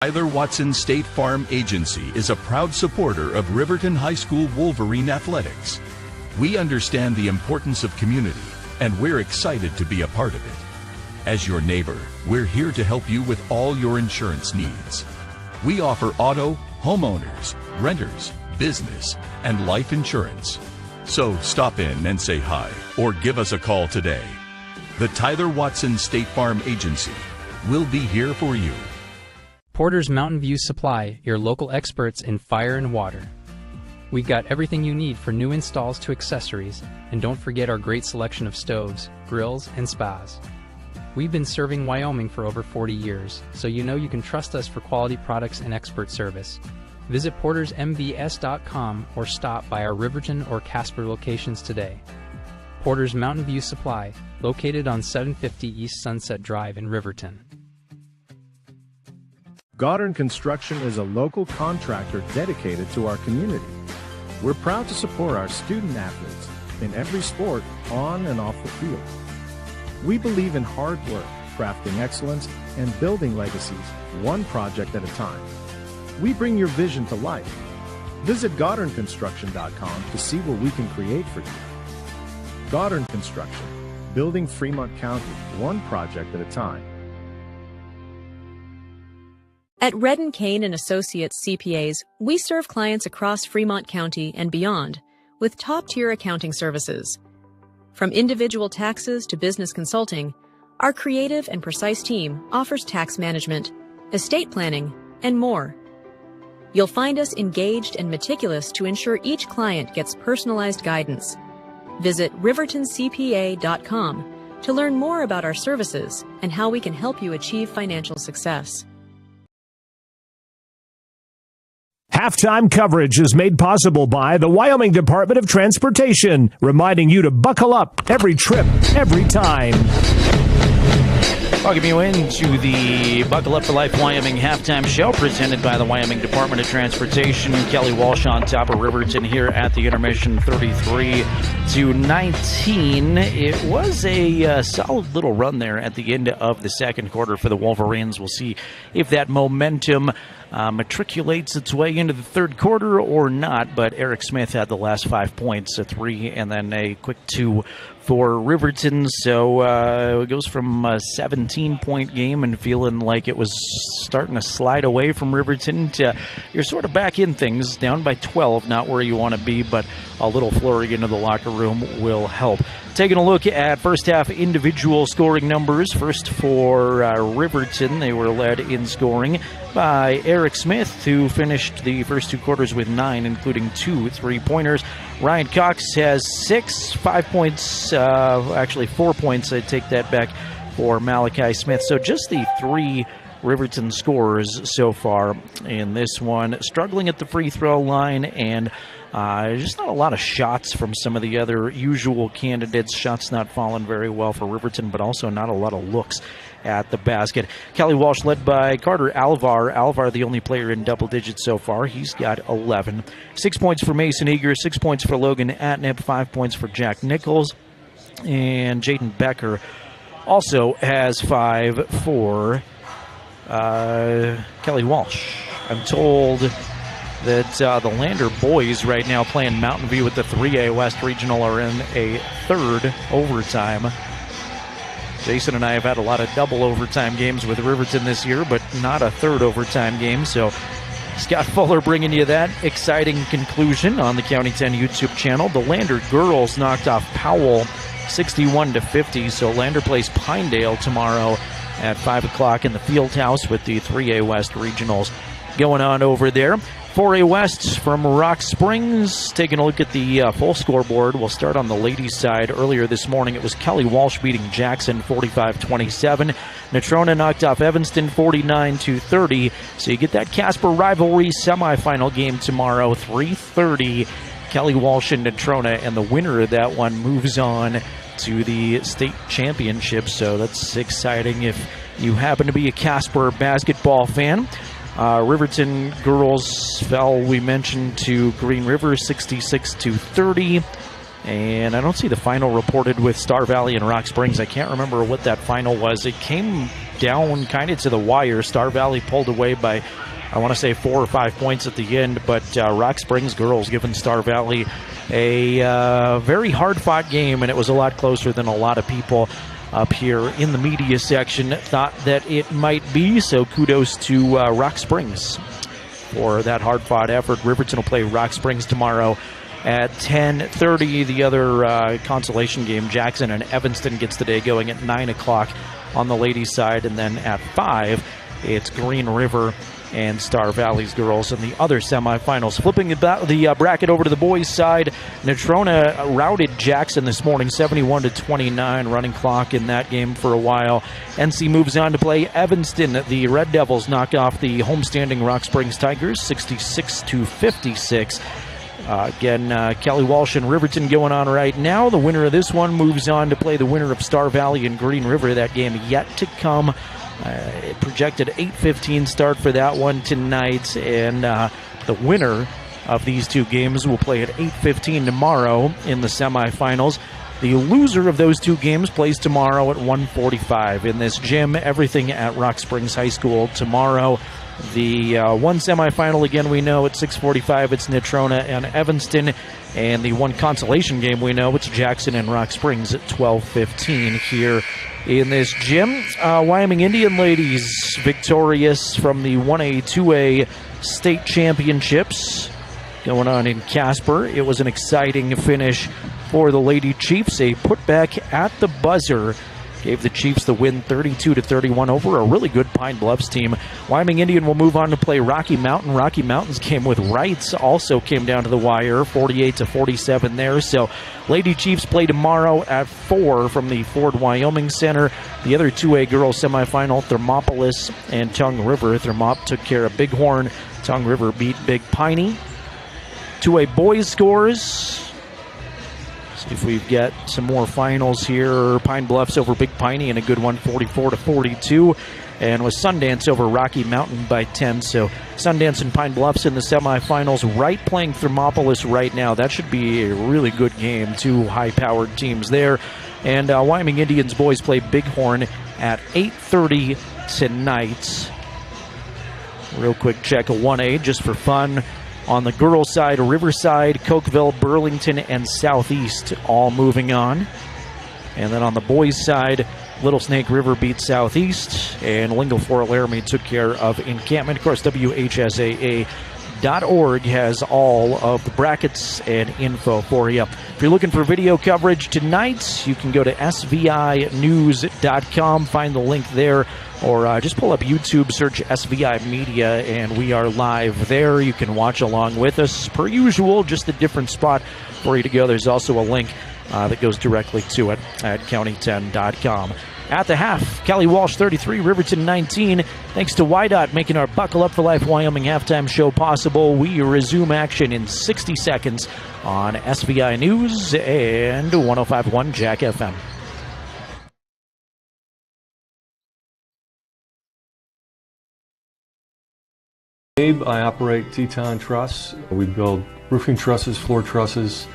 Tyler Watson State Farm Agency is a proud supporter of Riverton High School Wolverine athletics. We understand the importance of community, and we're excited to be a part of it. As your neighbor, we're here to help you with all your insurance needs. We offer auto, homeowners, renters, business, and life insurance. So stop in and say hi or give us a call today. The Tyler Watson State Farm Agency will be here for you. Porter's Mountain View Supply, your local experts in fire and water. We've got everything you need for new installs to accessories, and don't forget our great selection of stoves, grills, and spas. We've been serving Wyoming for over 40 years, so you know you can trust us for quality products and expert service. Visit portersmbs.com or stop by our Riverton or Casper locations today. Porter's Mountain View Supply, located on 750 East Sunset Drive in Riverton. Goddard Construction is a local contractor dedicated to our community. We're proud to support our student athletes in every sport on and off the field. We believe in hard work, crafting excellence, and building legacies one project at a time. We bring your vision to life. Visit GoddardConstruction.com to see what we can create for you. Goddard Construction, building Fremont County one project at a time. At Redden Kane & Associates CPAs, we serve clients across Fremont County and beyond with top-tier accounting services. From individual taxes to business consulting, our creative and precise team offers tax management, estate planning, and more. You'll find us engaged and meticulous to ensure each client gets personalized guidance. Visit rivertoncpa.com to learn more about our services and how we can help you achieve financial success. Halftime coverage is made possible by the Wyoming Department of Transportation, reminding you to buckle up every trip, every time. Welcome you into the Buckle Up for Life Wyoming halftime show presented by the Wyoming Department of Transportation. Kelly Walsh on top of Riverton here at the intermission, 33-19. It was a solid little run there at the end of the second quarter for the Wolverines. We'll see if that momentum matriculates its way into the third quarter or not, but Eric Smith had the last 5 points, a 3 and then a quick 2 for Riverton. So it goes from a 17-point game and feeling like it was starting to slide away from Riverton to you're sort of back in things, down by 12, not where you want to be, but a little flurry into the locker room will help. Taking a look at first half individual scoring numbers. First for Riverton, they were led in scoring by Eric Smith, who finished the first 2 quarters with 9, including 2 3-pointers. Ryan Cox has 6, 5 points, actually 4 points, I take that back, for Malachi Smith. So just the 3 Riverton scorers so far in this one. Struggling at the free throw line, and just not a lot of shots from some of the other usual candidates. Shots not falling very well for Riverton, but also not a lot of looks at the basket. Kelly Walsh led by Carter Alvar. Alvar, the only player in double digits so far. He's got 11. 6 points for Mason Eager, 6 points for Logan Atnip, 5 points for Jack Nichols. And Jaden Becker also has 5 for Kelly Walsh. I'm told that the Lander boys right now playing Mountain View at the 3A West Regional are in a third overtime. Jason and I have had a lot of double overtime games with Riverton this year, but not a third overtime game. So Scott Fuller bringing you that exciting conclusion on the County 10 YouTube channel. The Lander girls knocked off Powell 61-50. So Lander plays Pinedale tomorrow at 5 o'clock in the field house with the 3A West Regionals going on over there. 4A West from Rock Springs. Taking a look at the full scoreboard. We'll start on the ladies' side. Earlier this morning, it was Kelly Walsh beating Jackson 45-27. Natrona knocked off Evanston 49-30. So you get that Casper rivalry semifinal game tomorrow, 3:30. Kelly Walsh and Natrona, and the winner of that one moves on to the state championship. So that's exciting if you happen to be a Casper basketball fan. Riverton girls fell, we mentioned, to Green River 66-30. And I don't see the final reported with Star Valley and Rock Springs. I can't remember what that final was. It came down kind of to the wire. Star Valley pulled away by, I want to say, 4 or 5 points at the end. But Rock Springs girls giving Star Valley a very hard-fought game, and it was a lot closer than a lot of people up here in the media section thought that it might be. So kudos to Rock Springs for that hard-fought effort. Riverton will play Rock Springs tomorrow at 10:30. The other consolation game, Jackson and Evanston, gets the day going at 9 o'clock on the ladies' side. And then at 5, it's Green River and Star Valley's girls in the other semifinals. Flipping the bracket over to the boys' side, Natrona routed Jackson this morning 71-29, running clock in that game for a while. NC moves on to play Evanston. The Red Devils knock off the homestanding Rock Springs Tigers 66-56. Again, Kelly Walsh and Riverton going on right now. The winner of this one moves on to play the winner of Star Valley and Green River. That game yet to come. Projected 8:15 start for that one tonight, and the winner of these two games will play at 8:15 tomorrow in the semifinals. The loser of those two games plays tomorrow at 1:45 in this gym. Everything at Rock Springs High School tomorrow. The one semifinal, again, we know at 6:45 it's Natrona and Evanston, and the one consolation game we know it's Jackson and Rock Springs at 12:15 here in this gym. Wyoming Indian ladies victorious from the 1A, 2A state championships going on in Casper. It was an exciting finish for the Lady Chiefs. A putback at the buzzer gave the Chiefs the win 32-31 over a really good Pine Bluffs team. Wyoming Indian will move on to play Rocky Mountain. Rocky Mountain's game with Wrights also came down to the wire, 48-47 there. So Lady Chiefs play tomorrow at 4 from the Ford Wyoming Center. The other 2A girls semifinal, Thermopolis and Tongue River. Thermop took care of Bighorn. Tongue River beat Big Piney. 2A boys scores. See if we've got some more finals here. Pine Bluffs over Big Piney in a good one, 44-42. And with Sundance over Rocky Mountain by 10. So Sundance and Pine Bluffs in the semifinals. Wright playing Thermopolis right now. That should be a really good game. Two high-powered teams there. And Wyoming Indians boys play Bighorn at 8:30 tonight. Real quick check of 1A just for fun. On the girls' side, Riverside, Cokeville, Burlington, and Southeast all moving on. And then on the boys' side, Little Snake River beat Southeast, and Lingle Fort Laramie took care of Encampment. Of course, WHSAA.org has all of the brackets and info for you. If you're looking for video coverage tonight, you can go to svinews.com, find the link there, or just pull up YouTube, search SVI Media, and we are live there. You can watch along with us. Per usual, just a different spot for you to go. There's also a link that goes directly to it at county10.com. At the half, Kelly Walsh 33, Riverton 19. Thanks to YDOT making our Buckle Up for Life Wyoming halftime show possible. We resume action in 60 seconds on SVI News and 105.1 Jack FM. I operate Teton Truss. We build roofing trusses, floor trusses,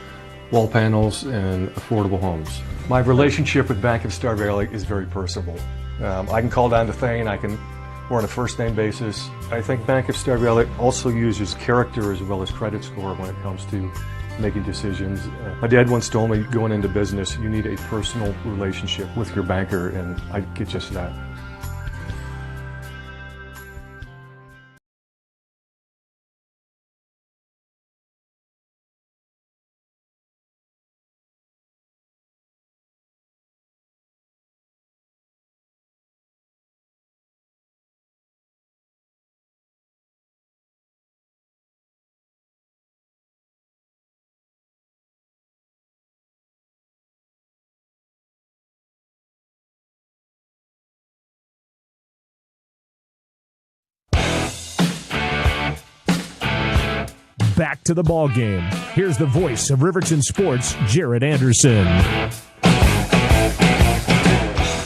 wall panels, and affordable homes. My relationship with Bank of Star Valley is very personable. I can call down to Thane. We're on a first-name basis. I think Bank of Star Valley also uses character as well as credit score when it comes to making decisions. My dad once told me, going into business, you need a personal relationship with your banker, and I get just that. Back to the ball game. Here's the voice of Riverton Sports, Jared Anderson.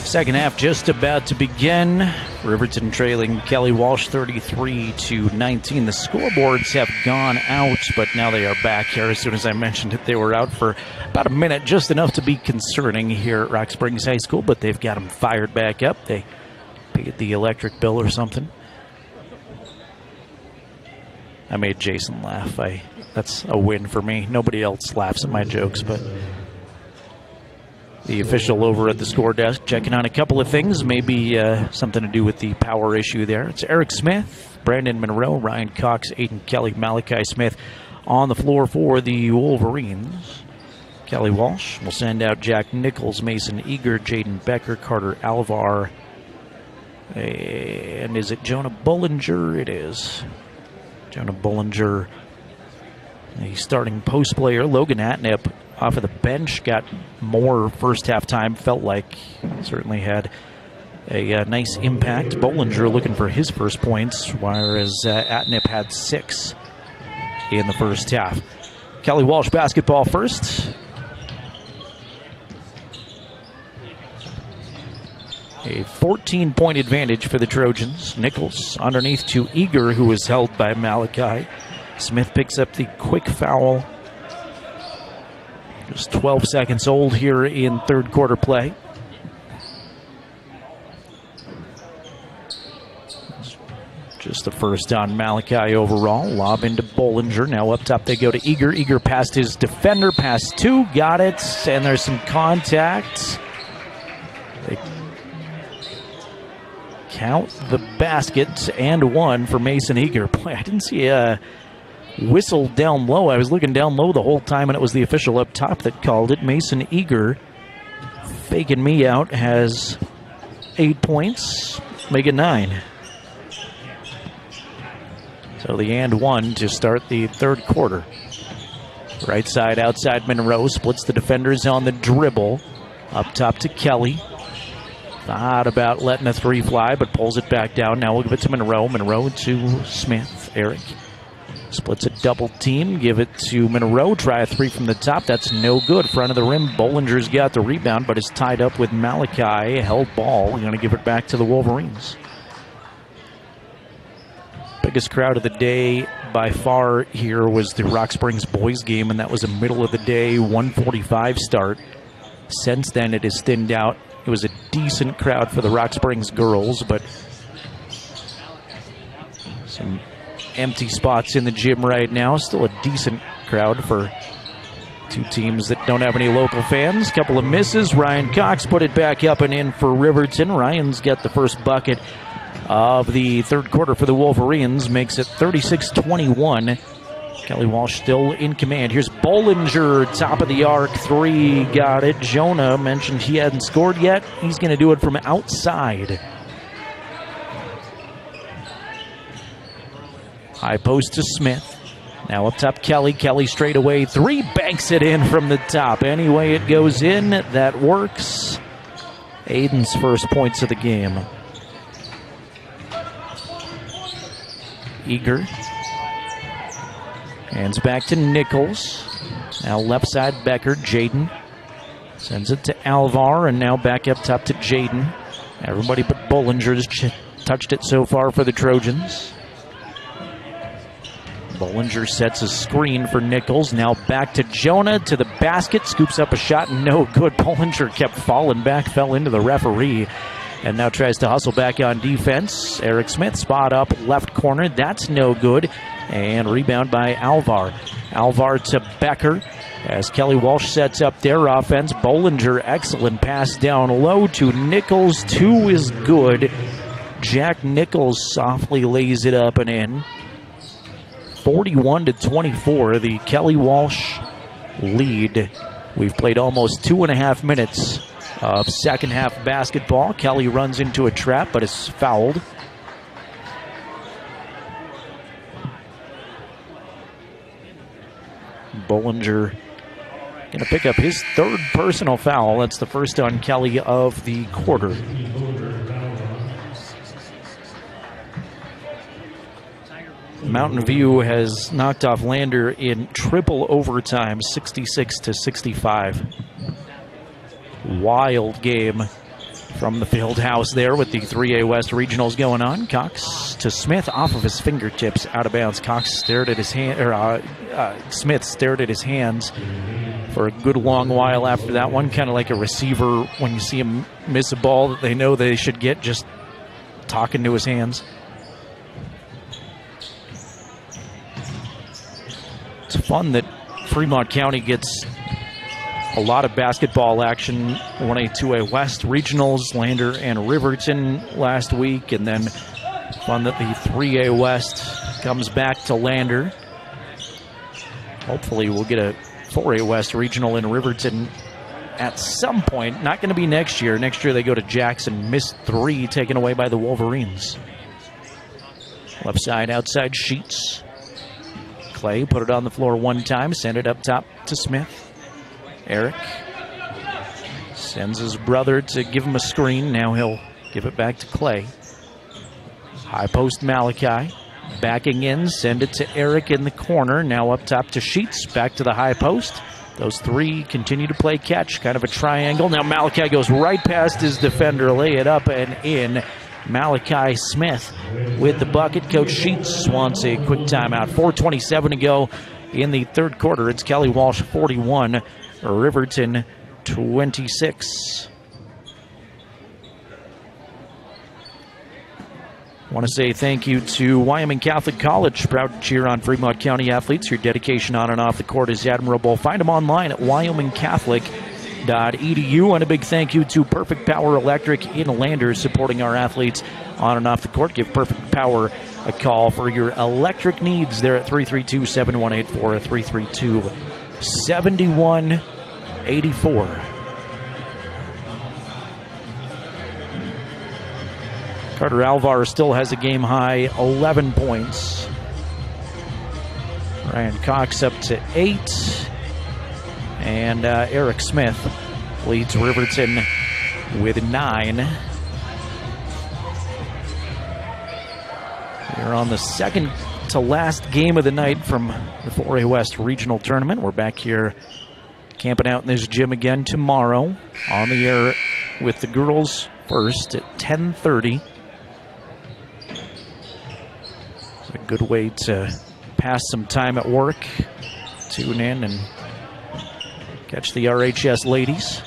Second half just about to begin. Riverton trailing Kelly Walsh 33-19. The scoreboards have gone out, but now they are back here. As soon as I mentioned it, they were out for about a minute, just enough to be concerning here at Rock Springs High School, but they've got them fired back up. They paid the electric bill or something. I made Jason laugh. That's a win for me. Nobody else laughs at my jokes, but the official over at the score desk checking on a couple of things, maybe something to do with the power issue there. It's Eric Smith, Brandon Monroe, Ryan Cox, Aiden Kelly, Malachi Smith on the floor for the Wolverines. Kelly Walsh will send out Jack Nichols, Mason Eager, Jaden Becker, Carter Alvar, and is it Jonah Bullinger? It is. Jonah Bullinger, a starting post player. Logan Atnip off of the bench got more first half time, felt like certainly had a nice impact. Bullinger looking for his first points, whereas Atnip had 6 in the first half. Kelly Walsh basketball first. A 14-point advantage for the Trojans. Nichols underneath to Eager, who was held by Malachi. Smith picks up the quick foul. Just 12 seconds old here in third quarter play. Just the first on Malachi overall. Lob into Bollinger. Now up top they go to Eager. Eager past his defender. Pass 2. Got it. And there's some contact. They count the basket and 1 for Mason Eager. Boy, I didn't see a whistle down low. I was looking down low the whole time, and it was the official up top that called it. Mason Eager, faking me out, has 8 points, make it 9. So the and 1 to start the third quarter. Right side, outside Monroe, splits the defenders on the dribble. Up top to Kelly. Thought about letting a 3 fly, but pulls it back down. Now we'll give it to Monroe. Monroe to Smith. Eric Splits a double team, give it to Monroe, try a three from the top, that's no good. Front of the rim, Bollinger's got the rebound, but is tied up with Malachi, held ball, going to give it back to the Wolverines. Biggest crowd of the day by far here was the Rock Springs boys game, and that was a middle of the day, 1:45 start. Since then it has thinned out. It was a decent crowd for the Rock Springs girls, but some empty spots in the gym right now. Still a decent crowd for two teams that don't have any local fans. Couple of misses. Ryan Cox put it back up and in for Riverton. Ryan's got the first bucket of the third quarter for the Wolverines. Makes it 36-21. Kelly Walsh still in command. Here's Bollinger, top of the arc, three, got it. Jonah mentioned he hadn't scored yet. He's going to do it from outside. High post to Smith. Now up top, Kelly. Kelly straight away, three, banks it in from the top. Anyway, it goes in. That works. Aiden's first points of the game. Eager. Hands back to Nichols. Now left side, Becker. Jaden sends it to Alvar, and now back up top to Jaden. Everybody but Bollinger has touched it so far for the Trojans. Bollinger sets a screen for Nichols. Now back to Jonah, to the basket. Scoops up a shot, no good. Bollinger kept falling back, fell into the referee, and now tries to hustle back on defense. Eric Smith, spot up, left corner. That's no good. And rebound by Alvar. Alvar to Becker as Kelly Walsh sets up their offense. Bollinger, excellent pass down low to Nichols. Two is good. Jack Nichols softly lays it up and in. 41-24, the Kelly Walsh lead. We've played almost 2.5 minutes of second half basketball. Kelly runs into a trap but is fouled. Bollinger going to pick up his third personal foul. That's the first on Kelly of the quarter. Mountain View has knocked off Lander in triple overtime, 66-65. Wild game from the field house there with the 3A West Regionals going on. Cox to Smith, off of his fingertips, out of bounds. Cox stared at his hand, Smith stared at his hands for a good long while after that one, kind of like a receiver when you see him miss a ball that they know they should get, just talking to his hands. It's fun that Fremont County gets a lot of basketball action. 1A, 2A West Regionals, Lander and Riverton last week, and then fun that the 3A West comes back to Lander. Hopefully we'll get a 4A West Regional in Riverton at some point. Not going to be next year. Next year they go to Jackson. Missed three, taken away by the Wolverines. Left side, outside Sheets. Clay put it on the floor one time, send it up top to Smith. Eric sends his brother to give him a screen. Now he'll give it back to Clay. High post Malachi. Backing in, send it to Eric in the corner. Now up top to Sheets, back to the high post. Those three continue to play catch, kind of a triangle. Now Malachi goes right past his defender, lay it up and in. Malachi Smith with the bucket. Coach Sheets wants a quick timeout. 4:27 to go in the third quarter. It's Kelly Walsh 41, Riverton 26. I want to say thank you to Wyoming Catholic College, proud to cheer on Fremont County athletes. Your dedication on and off the court is admirable. Find them online at wyomingcatholic.edu. And a big thank you to Perfect Power Electric in Lander, supporting our athletes on and off the court. Give Perfect Power a call for your electric needs. They're at 332-7184, 332-7184. Carter Alvar still has a game-high 11 points. Ryan Cox up to 8. And Eric Smith leads Riverton with 9. We're on the second to last game of the night from the 4A West Regional Tournament. We're back here camping out in this gym again tomorrow. On the air with the girls first at 10:30. It's a good way to pass some time at work. Tune in and catch the RHS ladies.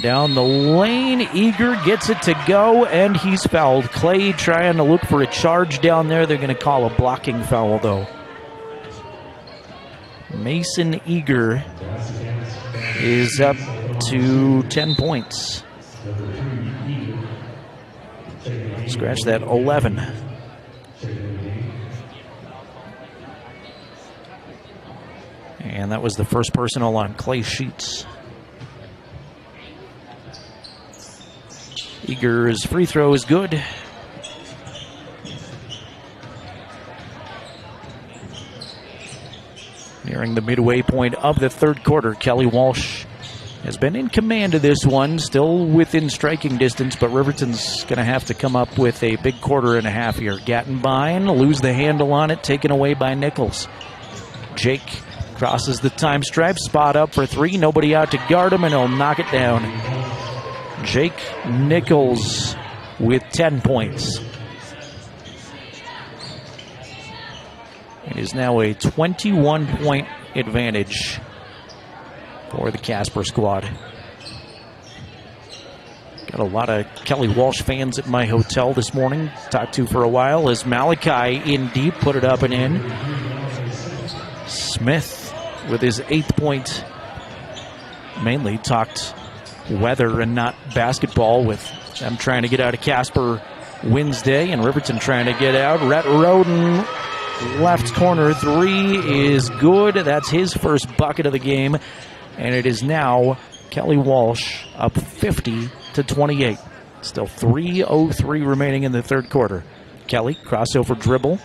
Down the lane, Eager gets it to go, and he's fouled. Clay trying to look for a charge down there. They're going to call a blocking foul, though. Mason Eager is up to 10 points. Scratch that 11. And that was the first personal on Clay Sheets. Eager's free throw is good. Nearing the midway point of the third quarter, Kelly Walsh has been in command of this one, still within striking distance, but Riverton's going to have to come up with a big quarter and a half here. Gattenbein lose the handle on it, taken away by Nichols. Jake crosses the time stripe, spot up for three, nobody out to guard him, and he'll knock it down. Jake Nichols with 10 points. It is now a 21-point advantage for the Casper squad. Got a lot of Kelly Walsh fans at my hotel this morning. Talked to for a while as Malachi in deep, put it up and in. Smith with his 8th point. Mainly talked weather and not basketball, with them trying to get out of Casper Wednesday and Riverton trying to get out. Rhett Roden, left corner three is good. That's his first bucket of the game, and it is now Kelly Walsh up 50-28. Still 3:03 remaining in the third quarter. Kelly, crossover dribble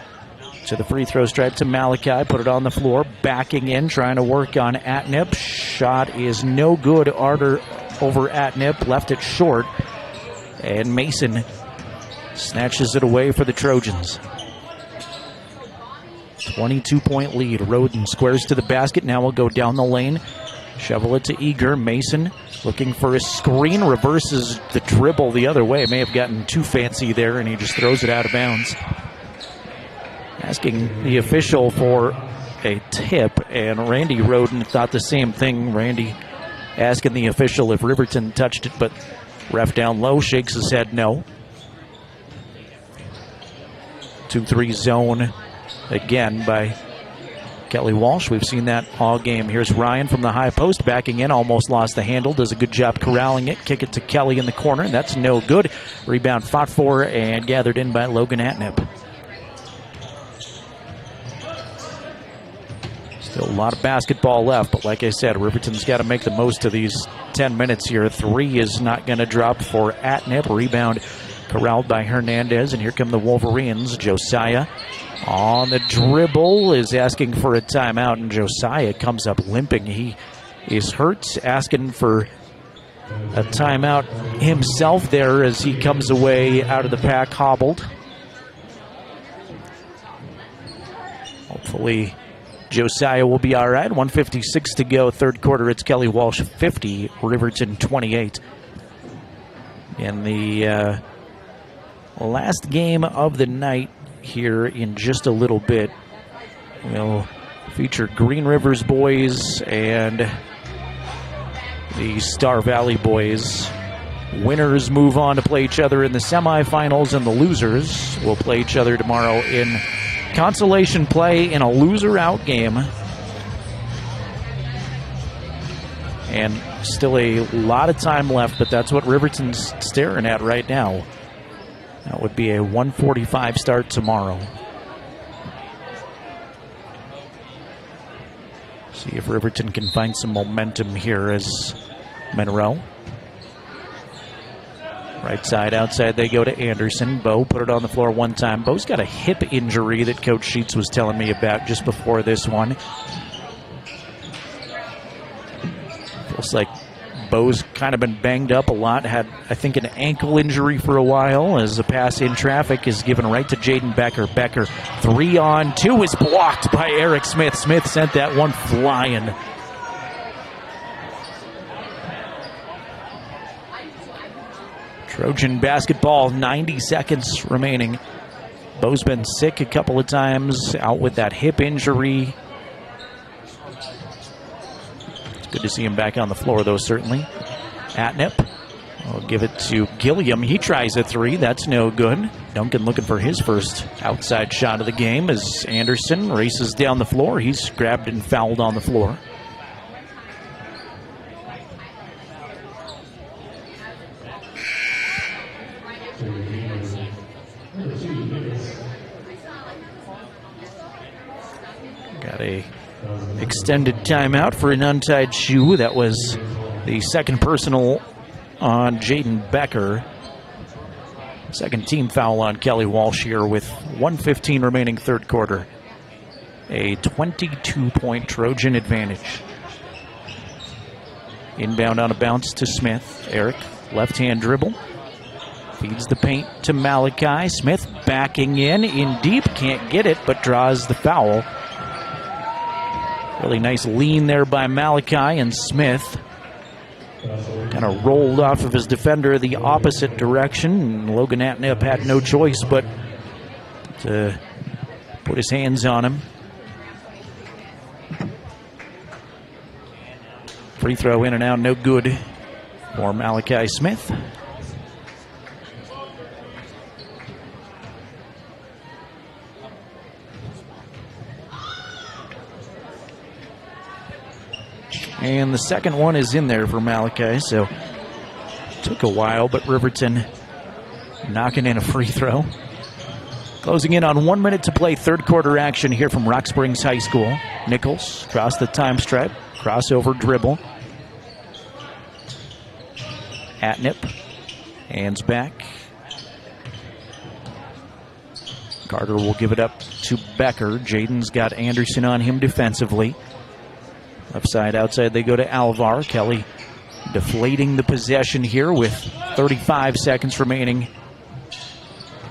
to the free throw stripe to Malachi, put it on the floor, backing in, trying to work on Atnip. Shot is no good. Arter over Atnip, left it short, and Mason snatches it away for the Trojans. 22-point lead. Roden squares to the basket. Now we'll go down the lane. Shovel it to Eager. Mason looking for a screen. Reverses the dribble the other way. May have gotten too fancy there, and he just throws it out of bounds. Asking the official for a tip, and Randy Roden thought the same thing. Randy asking the official if Riverton touched it, but ref down low shakes his head no. 2-3 zone again by Kelly Walsh. We've seen that all game. Here's Ryan from the high post, backing in, almost lost the handle, does a good job corralling it, kick it to Kelly in the corner, and that's no good. Rebound fought for and gathered in by Logan Atnip. Still a lot of basketball left, but like I said, Riverton's got to make the most of these 10 minutes here. Three is not going to drop for Atnip. Rebound corralled by Hernandez, and here come the Wolverines. Josiah on the dribble is asking for a timeout, and Josiah comes up limping. He is hurt, asking for a timeout himself there as he comes away out of the pack hobbled. Hopefully Josiah will be all right. 1:56 to go, third quarter. It's Kelly Walsh 50, Riverton 28. In the last game of the night here in just a little bit, we'll feature Green Rivers boys and the Star Valley boys. Winners move on to play each other in the semifinals, and the losers will play each other tomorrow in consolation play in a loser-out game. And still a lot of time left, but that's what Riverton's staring at right now. That would be a 1:45 start tomorrow. See if Riverton can find some momentum here as Monroe. Right side, outside they go to Anderson. Bo put it on the floor one time. Bo's got a hip injury that Coach Sheets was telling me about just before this one. Feels like Bo's kind of been banged up a lot. Had, I think, an ankle injury for a while as a pass in traffic is given right to Jaden Becker. Becker, 3-on-2 is blocked by Eric Smith. Smith sent that one flying. Trojan basketball, 90 seconds remaining. Bo's been sick a couple of times, out with that hip injury. It's good to see him back on the floor, though, certainly. Atnip will give it to Gilliam. He tries a three. That's no good. Duncan looking for his first outside shot of the game as Anderson races down the floor. He's grabbed and fouled on the floor. Got a extended timeout for an untied shoe. That was the second personal on Jaden Becker. Second team foul on Kelly Walsh here with 1:15 remaining third quarter. A 22-point Trojan advantage. Inbound on a bounce to Smith. Eric, left-hand dribble. Feeds the paint to Malachi. Smith backing in deep. Can't get it, but draws the foul. Really nice lean there by Malachi, and Smith kind of rolled off of his defender the opposite direction. And Logan Atnip had no choice but to put his hands on him. Free throw in and out, no good for Malachi Smith. And the second one is in there for Malachi, so took a while, but Riverton knocking in a free throw. Closing in on 1 minute to play, third quarter action here from Rock Springs High School. Nichols across the time stripe, crossover dribble. Atnip, hands back. Carter will give it up to Becker. Jaden's got Anderson on him defensively. Left side, outside, they go to Alvar. Kelly deflating the possession here with 35 seconds remaining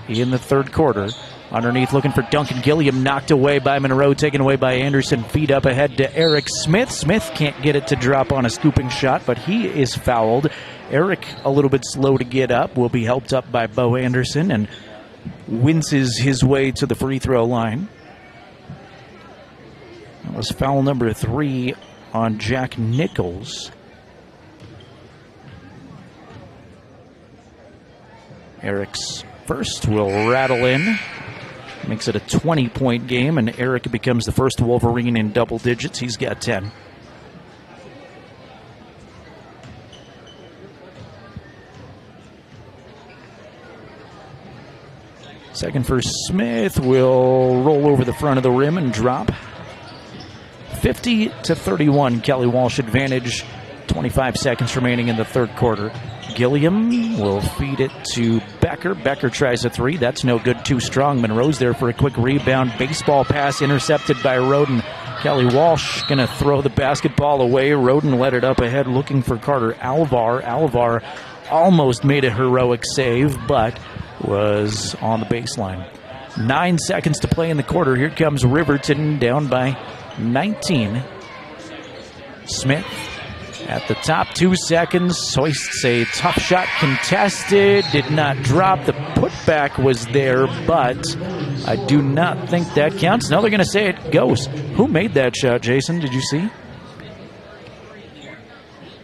in the third quarter. Underneath, looking for Duncan. Gilliam knocked away by Monroe, taken away by Anderson. Feed up ahead to Eric Smith. Smith can't get it to drop on a scooping shot, but he is fouled. Eric, a little bit slow to get up, will be helped up by Bo Anderson and winces his way to the free throw line. That was foul number 3 on Jack Nichols. Eric's first will rattle in. Makes it a 20-point game, and Eric becomes the first Wolverine in double digits. He's got 10. Second for Smith will roll over the front of the rim and drop. 50-31, Kelly Walsh advantage. 25 seconds remaining in the third quarter. Gilliam will feed it to Becker. Becker tries a three. That's no good. Too strong. Monroe's there for a quick rebound. Baseball pass intercepted by Roden. Kelly Walsh going to throw the basketball away. Roden let it up ahead looking for Carter Alvar. Alvar almost made a heroic save, but was on the baseline. 9 seconds to play in the quarter. Here comes Riverton down by 19. Smith at the top, 2 seconds. Hoists a tough shot contested. Did not drop. The putback was there, but I do not think that counts. Now they're going to say it goes. Who made that shot, Jason? Did you see?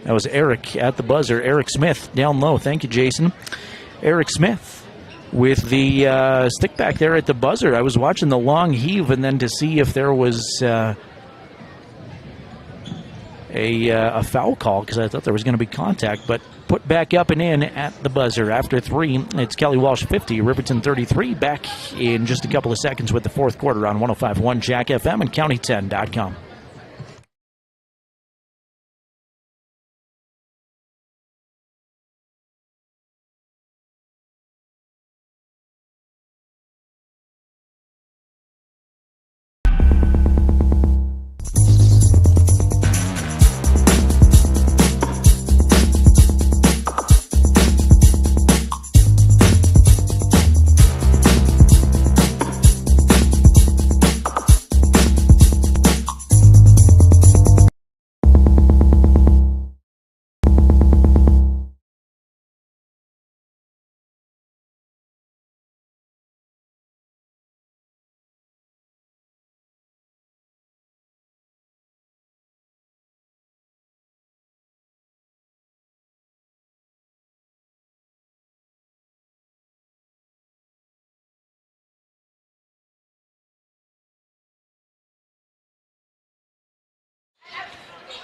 That was Eric at the buzzer. Eric Smith down low. Thank you, Jason. Eric Smith with the stick back there at the buzzer. I was watching the long heave and then to see if there was a foul call because I thought there was going to be contact, but put back up and in at the buzzer. After 3, it's Kelly Walsh 50, Riverton 33. Back in just a couple of seconds with the fourth quarter on 105.1 Jack FM and County10.com.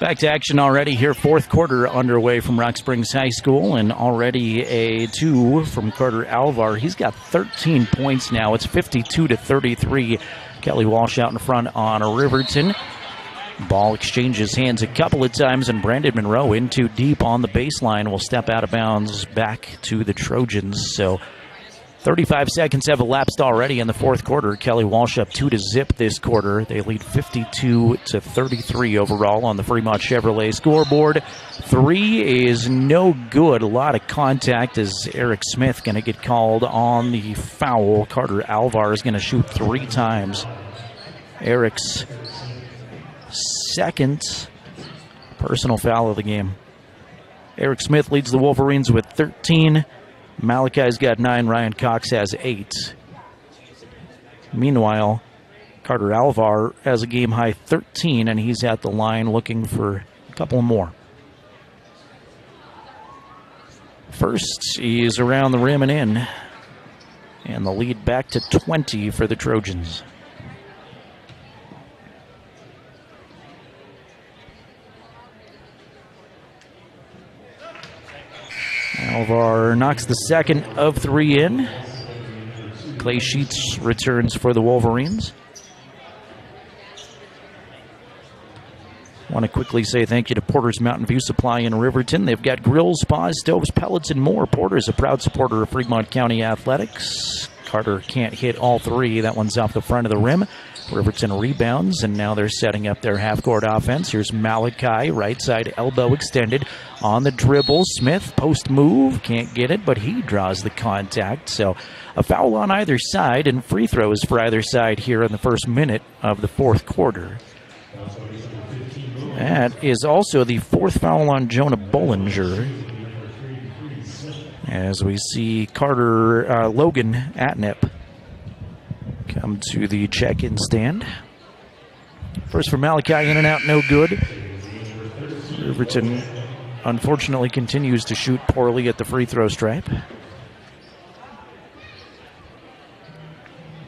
Back to action already here. Fourth quarter underway from Rock Springs High School, and already a 2 from Carter Alvar. He's got 13 points now. It's 52-33. Kelly Walsh out in front on Riverton. Ball exchanges hands a couple of times, and Brandon Monroe in too deep on the baseline will step out of bounds back to the Trojans. So 35 seconds have elapsed already in the fourth quarter. Kelly Walsh up 2-0 this quarter. They lead 52-33 overall on the Fremont Chevrolet scoreboard. 3 is no good. A lot of contact as Eric Smith going to get called on the foul. Carter Alvar is going to shoot 3 times. Eric's second personal foul of the game. Eric Smith leads the Wolverines with 13. Malachi's got 9. Ryan Cox has 8. Meanwhile, Carter Alvar has a game-high 13, and he's at the line looking for a couple more. First, he's around the rim and in. And the lead back to 20 for the Trojans. Alvar knocks the second of 3 in. Clay Sheets returns for the Wolverines. Want to quickly say thank you to Porter's Mountain View Supply in Riverton. They've got grills, spas, stoves, pellets, and more. Porter's a proud supporter of Fremont County Athletics. Carter can't hit all 3. That one's off the front of the rim. Riverton rebounds, and now they're setting up their half-court offense. Here's Malachi, right side elbow extended on the dribble. Smith, post move, can't get it, but he draws the contact. So a foul on either side, and free throws for either side here in the first minute of the fourth quarter. That is also the 4th foul on Jonah Bollinger. As we see Logan Atnip come to the check-in stand. First for Malachi, in and out, no good. Riverton unfortunately continues to shoot poorly at the free throw stripe.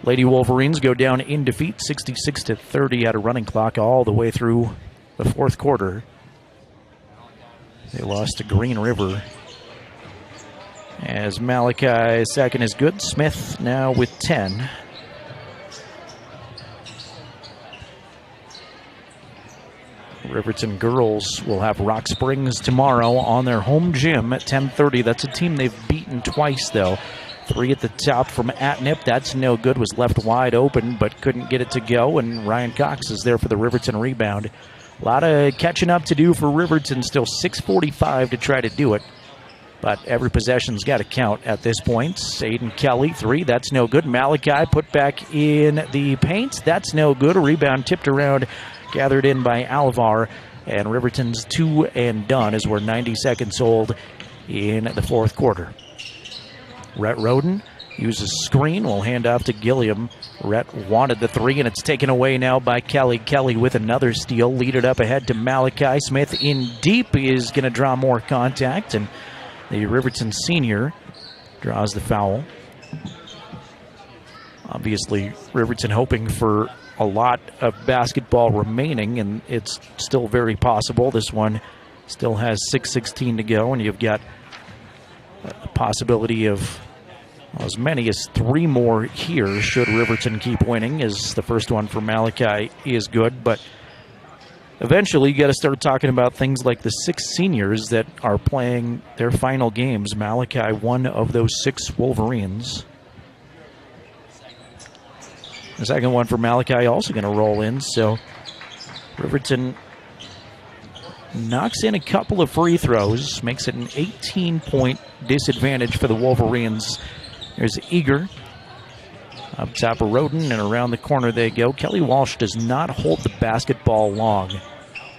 Lady Wolverines go down in defeat, 66-30 at a running clock all the way through the fourth quarter. They lost to Green River. As Malachi's second is good, Smith now with 10. Riverton girls will have Rock Springs tomorrow on their home gym at 10:30. That's a team they've beaten twice, though. 3 at the top from Atnip. That's no good. Was left wide open, but couldn't get it to go. And Ryan Cox is there for the Riverton rebound. A lot of catching up to do for Riverton. Still 6:45 to try to do it. But every possession's got to count at this point. Aiden Kelly, 3. That's no good. Malachi put back in the paint. That's no good. A rebound tipped around, gathered in by Alvar. And Riverton's 2 and done as we're 90 seconds old in the fourth quarter. Rhett Roden uses screen. Will hand off to Gilliam. Rhett wanted the 3, and it's taken away now by Kelly. Kelly with another steal. Lead it up ahead to Malachi. Smith in deep is going to draw more contact, and the Riverton senior draws the foul. Obviously, Riverton hoping for a lot of basketball remaining, and it's still very possible. This one still has 6:16 to go, and you've got a possibility of as many as 3 more here should Riverton keep winning, as the first one for Malachi is good. But eventually, you got to start talking about things like the 6 seniors that are playing their final games. Malachi, one of those 6 Wolverines. The second one for Malachi also going to roll in. So Riverton knocks in a couple of free throws, makes it an 18-point disadvantage for the Wolverines. There's Eager up top of Roden, and around the corner they go. Kelly Walsh does not hold the basketball long.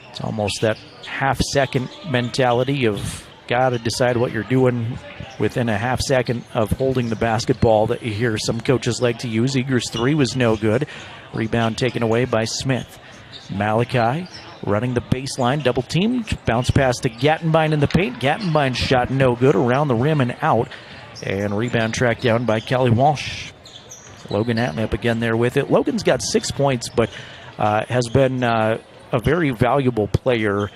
It's almost that half-second mentality of got to decide what you're doing within a half second of holding the basketball that you hear some coaches like to use. Eager's 3 was no good. Rebound taken away by Smith. Malachi running the baseline, double teamed, bounce pass to Gattenbein in the paint. Gattenbein's shot no good, around the rim and out. And rebound tracked down by Kelly Walsh. Logan Atnip again there with it. Logan's got 6 points, but has been a very valuable player.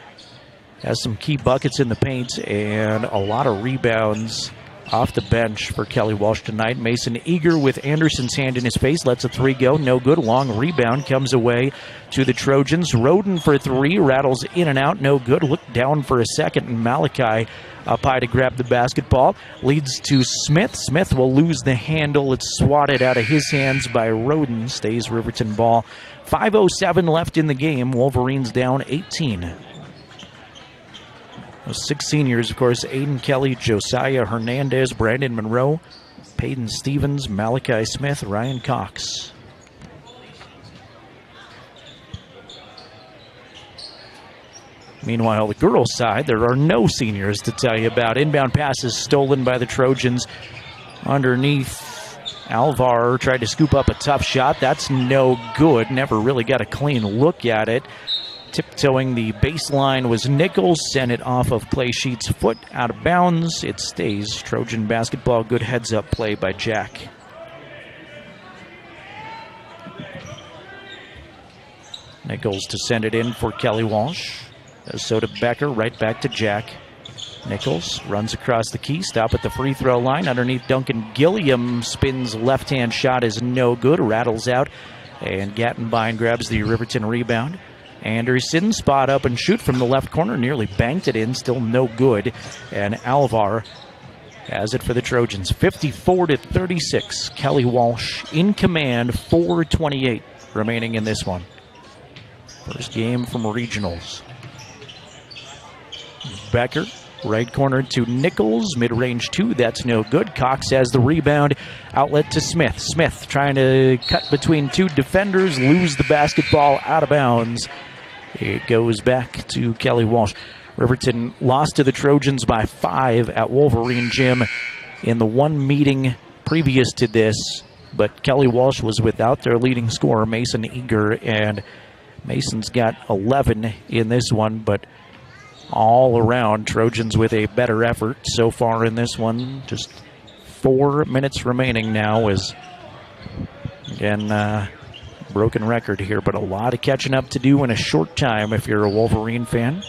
Has some key buckets in the paint and a lot of rebounds off the bench for Kelly Walsh tonight. Mason Eager with Anderson's hand in his face, lets a three go, no good. Long rebound comes away to the Trojans. Roden for three, rattles in and out, no good. Look down for a second, and Malachi up high to grab the basketball. Leads to Smith. Smith will lose the handle. It's swatted out of his hands by Roden. Stays Riverton ball. 5:07 left in the game. Wolverines down 18. Those 6 seniors, of course, Aiden Kelly, Josiah Hernandez, Brandon Monroe, Peyton Stevens, Malachi Smith, Ryan Cox. Meanwhile, the girls' side, there are no seniors to tell you about. Inbound passes stolen by the Trojans underneath. Alvar tried to scoop up a tough shot. That's no good. Never really got a clean look at it. Tiptoeing the baseline was Nichols. Sent it off of Clay Sheet's foot out of bounds. It stays Trojan basketball. Good heads-up play by Jack. Nichols to send it in for Kelly Walsh. So to Becker, right back to Jack. Nichols runs across the key, stop at the free throw line. Underneath Duncan Gilliam, spins left-hand shot is no good, rattles out. And Gattenbein grabs the Riverton rebound. Anderson, spot up and shoot from the left corner, nearly banked it in, still no good. And Alvar has it for the Trojans. 54-36. Kelly Walsh in command, 4:28 remaining in this one. First game from regionals. Becker, right corner to Nichols, mid-range 2, that's no good. Cox has the rebound, outlet to Smith. Smith trying to cut between 2 defenders, lose the basketball out of bounds. It goes back to Kelly Walsh. Riverton lost to the Trojans by 5 at Wolverine Gym in the one meeting previous to this, but Kelly Walsh was without their leading scorer, Mason Eager, and Mason's got 11 in this one, but all around, Trojans with a better effort so far in this one. Just 4 minutes remaining now as, again, broken record here, but a lot of catching up to do in a short time if you're a Wolverine fan.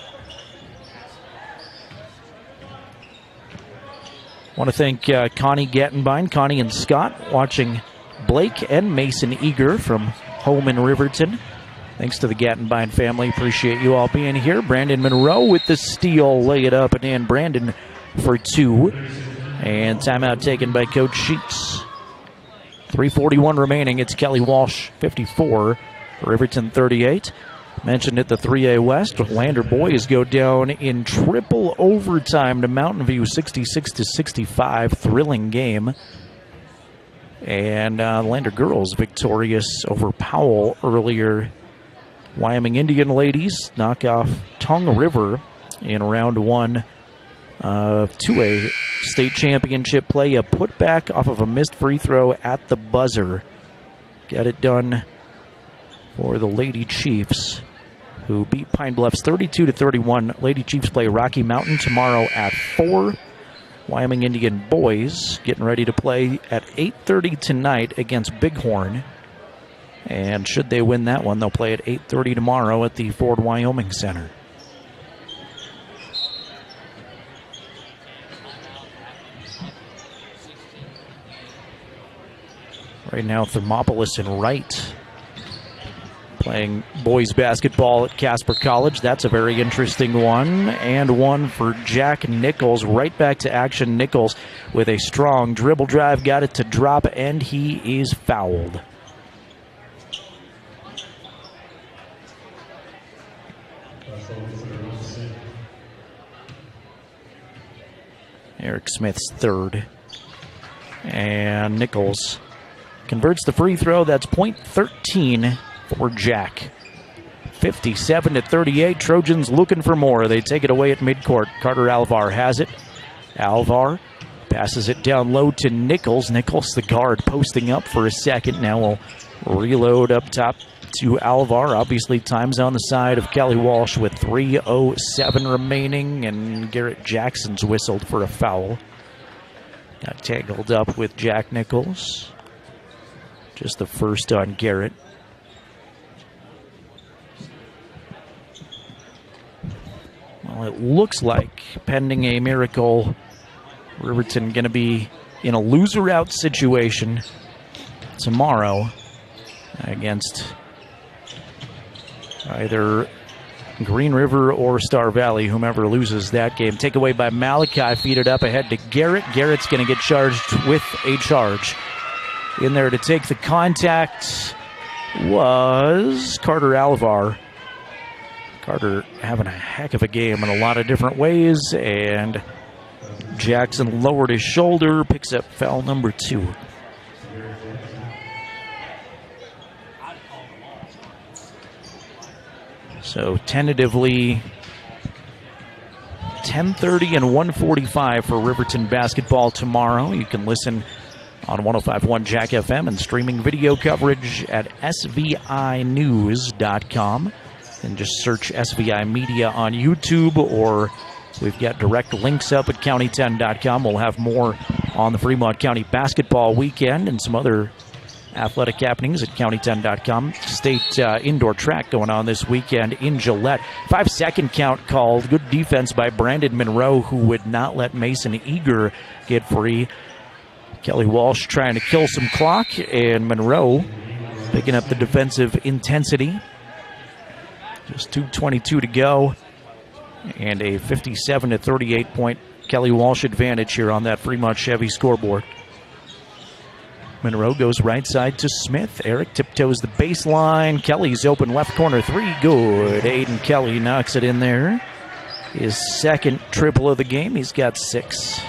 Want to thank Connie Gattenbein, Connie and Scott, watching Blake and Mason Eager from home in Riverton. Thanks to the Gattenbein family. Appreciate you all being here. Brandon Monroe with the steal. Lay it up and in. Brandon for 2. And timeout taken by Coach Sheets. 3:41 remaining. It's Kelly Walsh 54, Riverton 38. Mentioned at the 3A West, Lander boys go down in triple overtime to Mountain View, 66-65. Thrilling game. And Lander girls victorious over Powell earlier. Wyoming Indian ladies knock off Tongue River in round 1 of 2A state championship play. A putback off of a missed free throw at the buzzer. Got it done for the Lady Chiefs, who beat Pine Bluffs 32-31. Lady Chiefs play Rocky Mountain tomorrow at 4. Wyoming Indian boys getting ready to play at 8:30 tonight against Bighorn. And should they win that one, they'll play at 8:30 tomorrow at the Ford Wyoming Center. Right now, Thermopolis and Wright playing boys basketball at Casper College. That's a very interesting one. And one for Jack Nichols. Right back to action. Nichols with a strong dribble drive. Got it to drop, and he is fouled. Eric Smith's 3rd. And Nichols converts the free throw. That's point 13 for Jack. 57-38. Trojans looking for more. They take it away at midcourt. Carter Alvar has it. Alvar passes it down low to Nichols. Nichols, the guard, posting up for a second. Now we'll reload up top to Alvar. Obviously, time's on the side of Kelly Walsh with 3:07 remaining, and Garrett Jackson's whistled for a foul. Got tangled up with Jack Nichols. Just the first on Garrett. Well, it looks like, pending a miracle, Riverton going to be in a loser-out situation tomorrow against either Green River or Star Valley, whomever loses that game. Takeaway by Malachi, feed it up ahead to Garrett. Garrett's going to get charged with a charge. In there to take the contact was Carter Alvar. Carter having a heck of a game in a lot of different ways, and Jackson lowered his shoulder, picks up foul number 2. So tentatively 10:30 and 1:45 for Riverton basketball tomorrow. You can listen on 105.1 Jack FM and streaming video coverage at svinews.com. And just search SVI Media on YouTube, or we've got direct links up at county10.com. We'll have more on the Fremont County basketball weekend and some other athletic happenings at county10.com. State indoor track going on this weekend in Gillette. 5-second count called. Good defense by Brandon Monroe, who would not let Mason Eager get free. Kelly Walsh trying to kill some clock, and Monroe picking up the defensive intensity. Just 2:22 to go, and a 57-38 point Kelly Walsh advantage here on that Fremont Chevy scoreboard. Monroe goes right side to Smith. Eric tiptoes the baseline. Kelly's open left corner 3. Good. Aiden Kelly knocks it in there. His second triple of the game. He's got 6.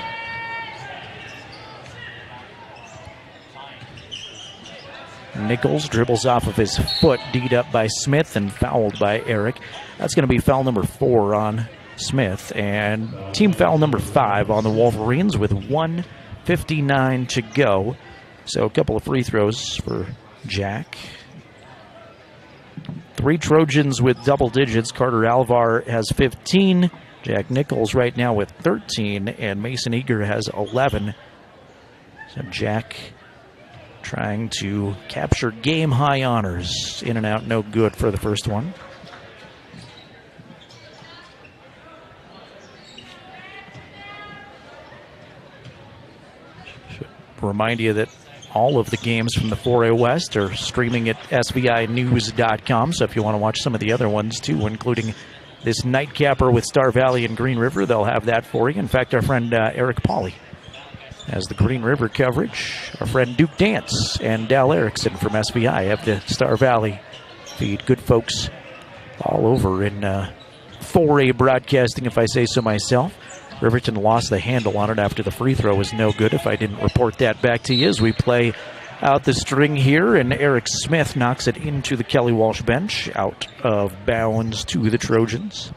Nichols dribbles off of his foot, D'd up by Smith and fouled by Eric. That's going to be foul number 4 on Smith, and team foul number 5 on the Wolverines with 1:59 to go. So a couple of free throws for Jack. 3 Trojans with double digits. Carter Alvar has 15. Jack Nichols right now with 13, and Mason Eager has 11. So Jack trying to capture game-high honors. In and out, no good for the first one. Should remind you that all of the games from the 4A West are streaming at svinews.com, so if you want to watch some of the other ones too, including this nightcapper with Star Valley and Green River, they'll have that for you. In fact, our friend Eric Pauly has the Green River coverage. Our friend Duke Dance and Dal Erickson from SVI have the Star Valley feed. Good folks all over in 4A broadcasting, if I say so myself. Riverton lost the handle on it after the free throw was no good, if I didn't report that back to you, as we play out the string here, and Eric Smith knocks it into the Kelly Walsh bench, out of bounds to the Trojans.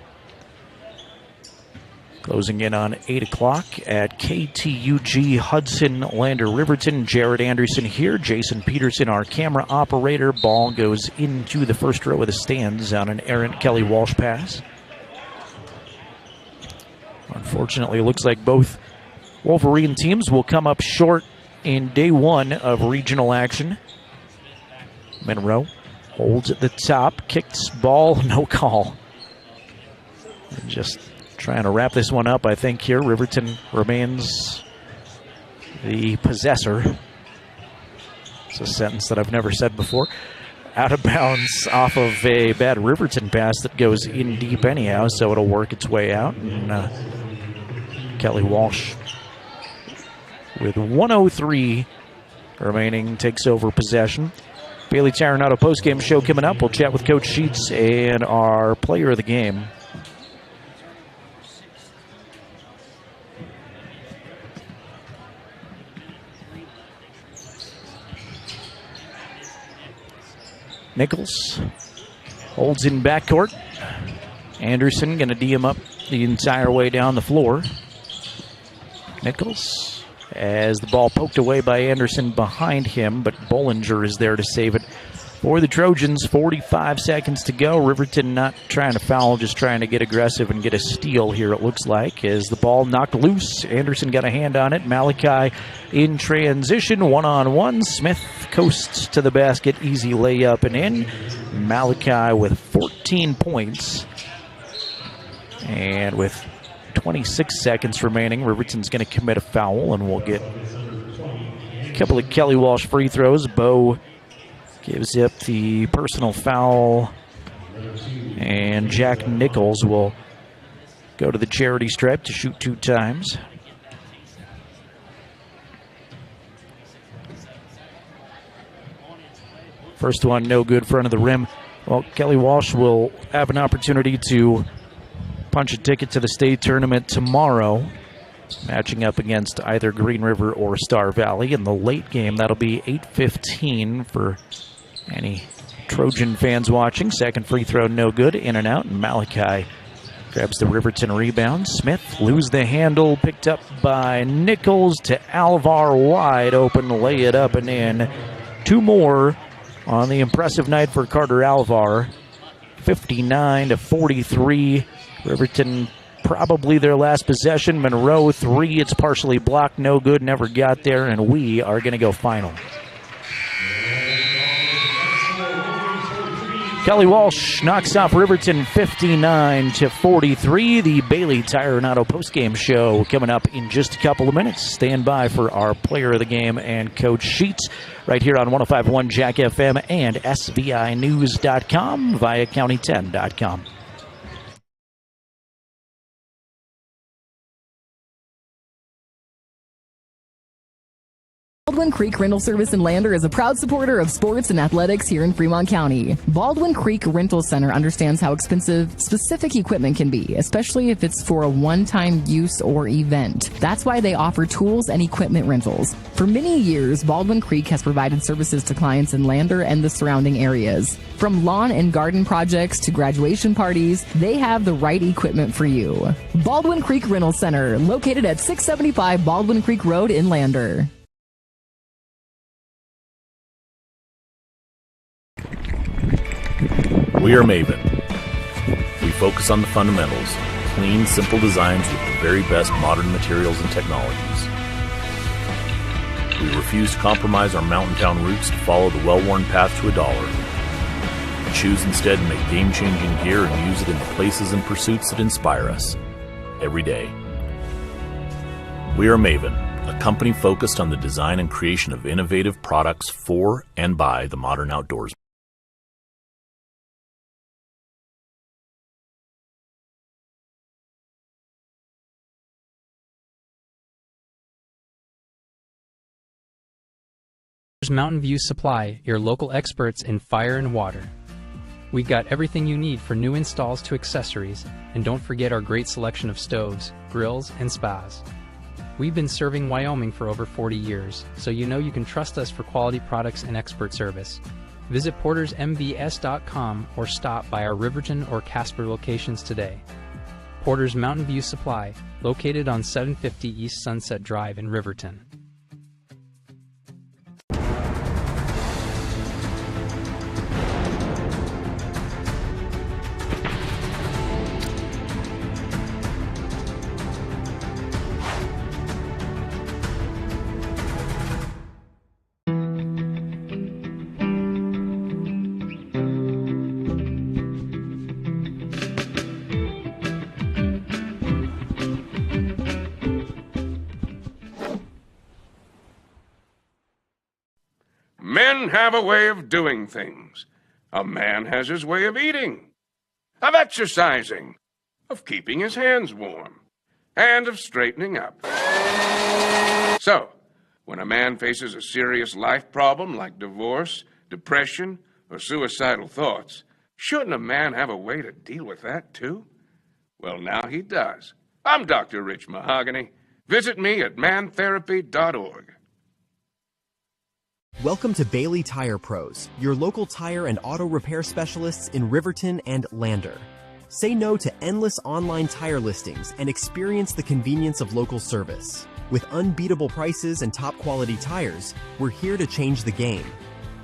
Closing in on 8 o'clock at KTUG Hudson Lander Riverton. Jared Anderson here, Jason Peterson, our camera operator. Ball goes into the first row of the stands on an errant Kelly Walsh pass. Unfortunately, it looks like both Wolverine teams will come up short in day 1 of regional action. Monroe holds at the top, kicks ball, no call. And just trying to wrap this one up, I think, here. Riverton remains the possessor. It's a sentence that I've never said before. Out of bounds off of a bad Riverton pass that goes in deep anyhow, so it'll work its way out. And Kelly Walsh, with 1:03 remaining, takes over possession. Bailey Taranado postgame show coming up. We'll chat with Coach Sheets and our player of the game. Nichols holds in backcourt. Anderson going to D him up the entire way down the floor. Nichols, as the ball poked away by Anderson behind him, but Bollinger is there to save it for the Trojans. 45 seconds to go. Riverton not trying to foul, just trying to get aggressive and get a steal here, it looks like, as the ball knocked loose. Anderson got a hand on it. Malachi in transition, one-on-one. Smith coasts to the basket, easy layup and in. Malachi with 14 points. And with 26 seconds remaining, Riverton's going to commit a foul, and we'll get a couple of Kelly Walsh free throws. Bo gives up the personal foul, and Jack Nichols will go to the charity stripe to shoot 2 times. First one, no good, front of the rim. Well, Kelly Walsh will have an opportunity to punch a ticket to the state tournament tomorrow, matching up against either Green River or Star Valley. In the late game, that'll be 8:15 for any Trojan fans watching. Second free throw, no good, in and out, and Malachi grabs the Riverton rebound. Smith lose the handle, picked up by Nichols to Alvar, wide open, lay it up and in. 2 more on the impressive night for Carter Alvar. 59-43. Riverton probably their last possession. Monroe 3, it's partially blocked, no good, never got there, and we are going to go final. Kelly Walsh knocks off Riverton 59-43. The Bailey Tire and Auto postgame show coming up in just a couple of minutes. Stand by for our player of the game and coach sheets right here on 105.1 Jack FM and SVInews.com via county10.com. Baldwin Creek Rental Service in Lander is a proud supporter of sports and athletics here in Fremont County. Baldwin Creek Rental Center understands how expensive specific equipment can be, especially if it's for a one-time use or event. That's why they offer tools and equipment rentals. For many years, Baldwin Creek has provided services to clients in Lander and the surrounding areas. From lawn and garden projects to graduation parties, they have the right equipment for you. Baldwin Creek Rental Center, located at 675 Baldwin Creek Road in Lander. We are Maven. We focus on the fundamentals, clean, simple designs with the very best modern materials and technologies. We refuse to compromise our mountain town roots to follow the well-worn path to $1. We choose instead to make game-changing gear and use it in the places and pursuits that inspire us every day. We are Maven, a company focused on the design and creation of innovative products for and by the modern outdoors. Mountain View Supply, your local experts in fire and water. We've got everything you need for new installs to accessories, and don't forget our great selection of stoves, grills, and spas. We've been serving Wyoming for over 40 years, so you know you can trust us for quality products and expert service. Visit portersmbs.com or stop by our Riverton or Casper locations today. Porter's Mountain View Supply, located on 750 East Sunset Drive in Riverton. Men have a way of doing things. A man has his way of eating, of exercising, of keeping his hands warm, and of straightening up. So, when a man faces a serious life problem like divorce, depression, or suicidal thoughts, shouldn't a man have a way to deal with that too? Well, now he does. I'm Dr. Rich Mahogany. Visit me at mantherapy.org. Welcome to Bailey Tire Pros, your local tire and auto repair specialists in Riverton and Lander. Say no to endless online tire listings and experience the convenience of local service. With unbeatable prices and top quality tires, we're here to change the game.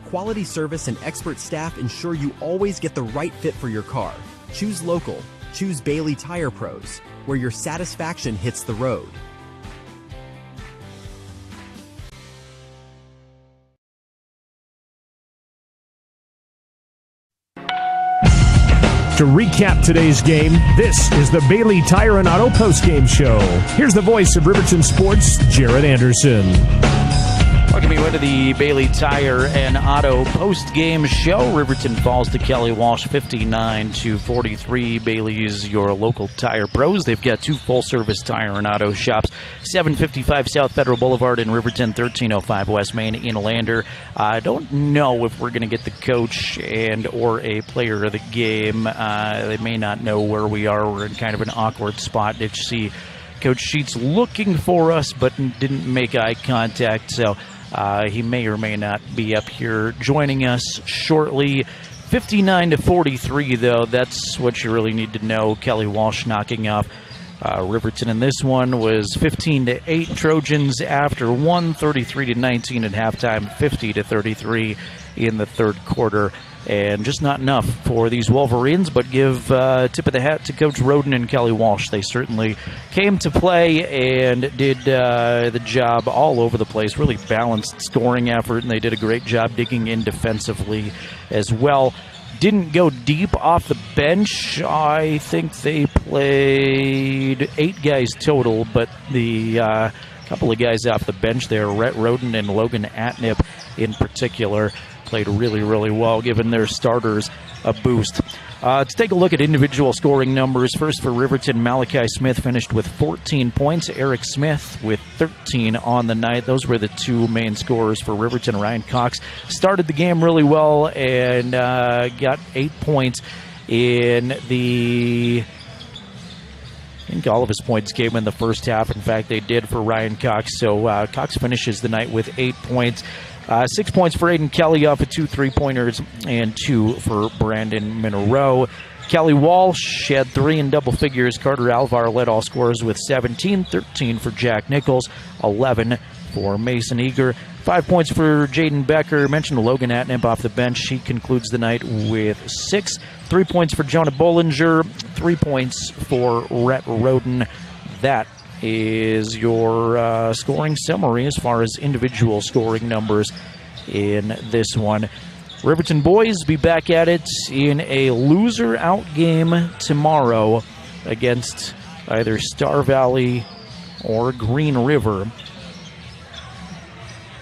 Quality service and expert staff ensure you always get the right fit for your car. Choose local. Choose Bailey Tire Pros, where your satisfaction hits the road. To recap today's game, this is the Bailey Tire and Auto postgame show. Here's the voice of Riverton Sports, Jared Anderson. Welcome you into the Bailey Tire and Auto post-game show. Riverton falls to Kelly Walsh 59-43. Bailey's your local tire pros. They've got two full-service tire and auto shops, 755 South Federal Boulevard in Riverton, 1305 West Main in Lander. I don't know if we're going to get the coach and or a player of the game. They may not know where we are. We're in kind of an awkward spot. Did you see Coach Sheets looking for us but didn't make eye contact, so he may or may not be up here joining us shortly. 59-43, though, that's what you really need to know. Kelly Walsh knocking off Riverton in this one was 15-8 Trojans after 33-19 at halftime, 50-33 in the third quarter. And just not enough for these Wolverines, but give tip of the hat to Coach Roden and Kelly Walsh. They certainly came to play and did the job all over the place. Really balanced scoring effort, and they did a great job digging in defensively as well. Didn't go deep off the bench. I think they played 8 guys total, but the couple of guys off the bench there, Rhett Roden and Logan Atnip in particular, played really, really well, giving their starters a boost. Let's take a look at individual scoring numbers. First for Riverton, Malachi Smith finished with 14 points. Eric Smith with 13 on the night. Those were the two main scorers for Riverton. Ryan Cox started the game really well and got 8 points in the... I think all of his points came in the first half. In fact, they did for Ryan Cox. So Cox finishes the night with 8 points. 6 points for Aiden Kelly off of 2 3-pointers and 2 for Brandon Monroe. Kelly Walsh had 3 in double figures. Carter Alvar led all scorers with 17, 13 for Jack Nichols, 11 for Mason Eager. 5 points for Jaden Becker. Mentioned Logan Atnip off the bench. He concludes the night with 6. 3 points for Jonah Bollinger. 3 points for Rhett Roden. That is your scoring summary as far as individual scoring numbers in this one. Riverton boys be back at it in a loser-out game tomorrow against either Star Valley or Green River.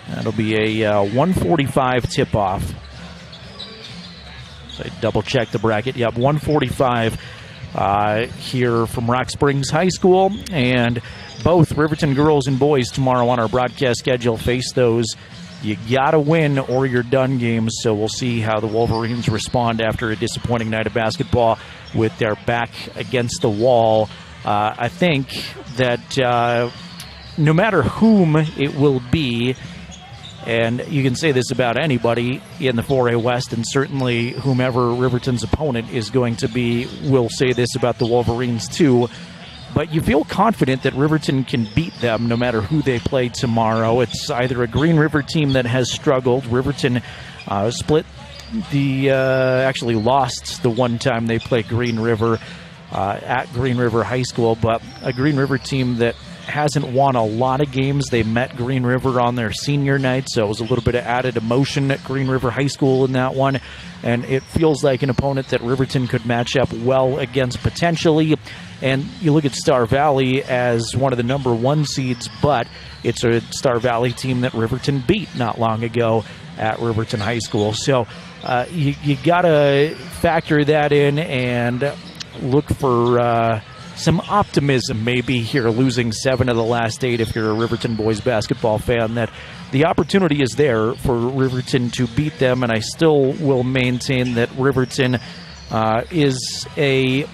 That'll be a 1:45 tip-off. So I double-check the bracket. Yep, 1:45 here from Rock Springs High School. And both Riverton girls and boys tomorrow on our broadcast schedule face those you gotta win or you're done games. So we'll see how the Wolverines respond after a disappointing night of basketball with their back against the wall. I think that no matter whom it will be, and you can say this about anybody in the 4A West, and certainly whomever Riverton's opponent is going to be will say this about the Wolverines too, but you feel confident that Riverton can beat them no matter who they play tomorrow. It's either a Green River team that has struggled. Riverton actually lost the one time they played Green River at Green River High School, but a Green River team that hasn't won a lot of games. They met Green River on their senior night, so it was a little bit of added emotion at Green River High School in that one, and it feels like an opponent that Riverton could match up well against potentially. And you look at Star Valley as one of the number 1 seeds, but it's a Star Valley team that Riverton beat not long ago at Riverton High School. So you got to factor that in and look for some optimism maybe here, losing 7 of the last 8 if you're a Riverton boys basketball fan, that the opportunity is there for Riverton to beat them. And I still will maintain that Riverton is a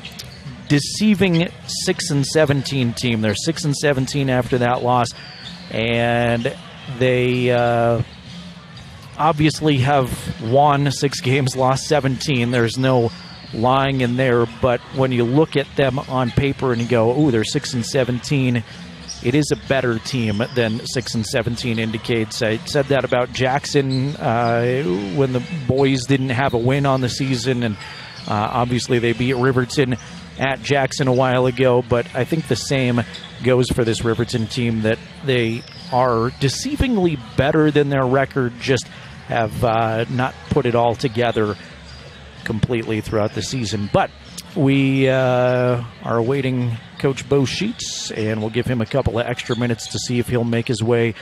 deceiving 6-17 team. They're 6-17 after that loss, and they obviously have won 6 games, lost 17. There's no lying in there, but when you look at them on paper and you go, oh, they're 6-17, it is a better team than 6-17 indicates. I said that about Jackson when the boys didn't have a win on the season, and obviously they beat Riverton at Jackson a while ago, but I think the same goes for this Riverton team, that they are deceivingly better than their record, just have not put it all together completely throughout the season. But we are awaiting Coach Bo Sheets, and we'll give him a couple of extra minutes to see if he'll make his way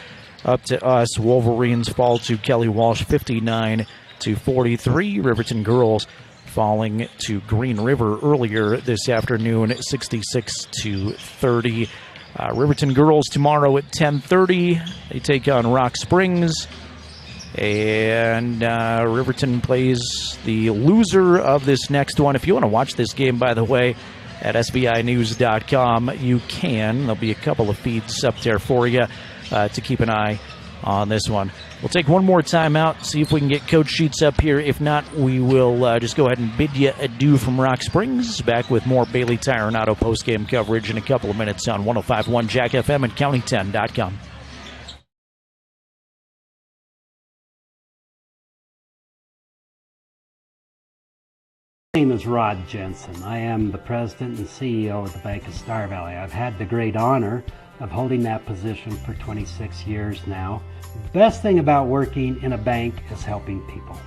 up to us. Wolverines fall to Kelly Walsh 59-43. Riverton girls falling to Green River earlier this afternoon 66-30. Riverton girls tomorrow at 10:30. They take on Rock Springs. And Riverton plays the loser of this next one. If you want to watch this game, by the way, at sbinews.com, you can. There'll be a couple of feeds up there for you to keep an eye on this one. We'll take one more time out, see if we can get Coach Sheets up here. If not, we will just go ahead and bid you adieu from Rock Springs. Back with more Bailey Tire and Auto postgame coverage in a couple of minutes on 105.1 Jack FM and County10.com. My name is Rod Jensen. I am the president and CEO of the Bank of Star Valley. I've had the great honor of holding that position for 26 years now. The best thing about working in a bank is helping people.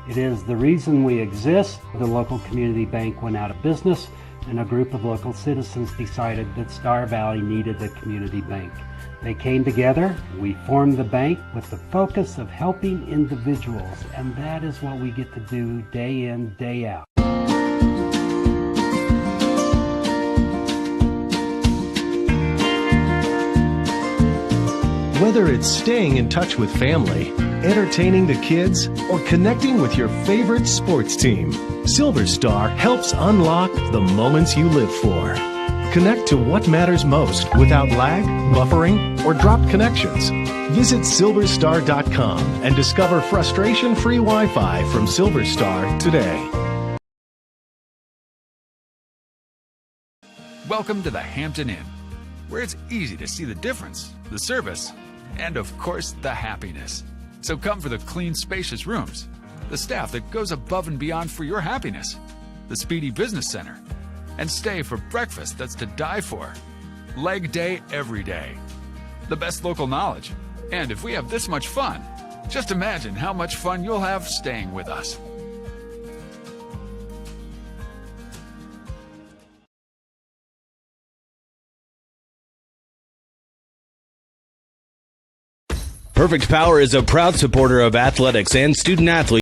It is the reason we exist. The local community bank went out of business, and a group of local citizens decided that Star Valley needed a community bank. They came together, we formed the bank with the focus of helping individuals, and that is what we get to do day in, day out. Whether it's staying in touch with family, entertaining the kids, or connecting with your favorite sports team, Silver Star helps unlock the moments you live for. Connect to what matters most without lag, buffering, or dropped connections. Visit silverstar.com and discover frustration-free Wi-Fi from Silver Star today. Welcome to the Hampton Inn, where it's easy to see the difference, the service, and of course, the happiness. So come for the clean, spacious rooms, the staff that goes above and beyond for your happiness, the speedy business center, and stay for breakfast that's to die for. Leg day every day. The best local knowledge. And if we have this much fun, just imagine how much fun you'll have staying with us. Perfect Power is a proud supporter of athletics and student athletes.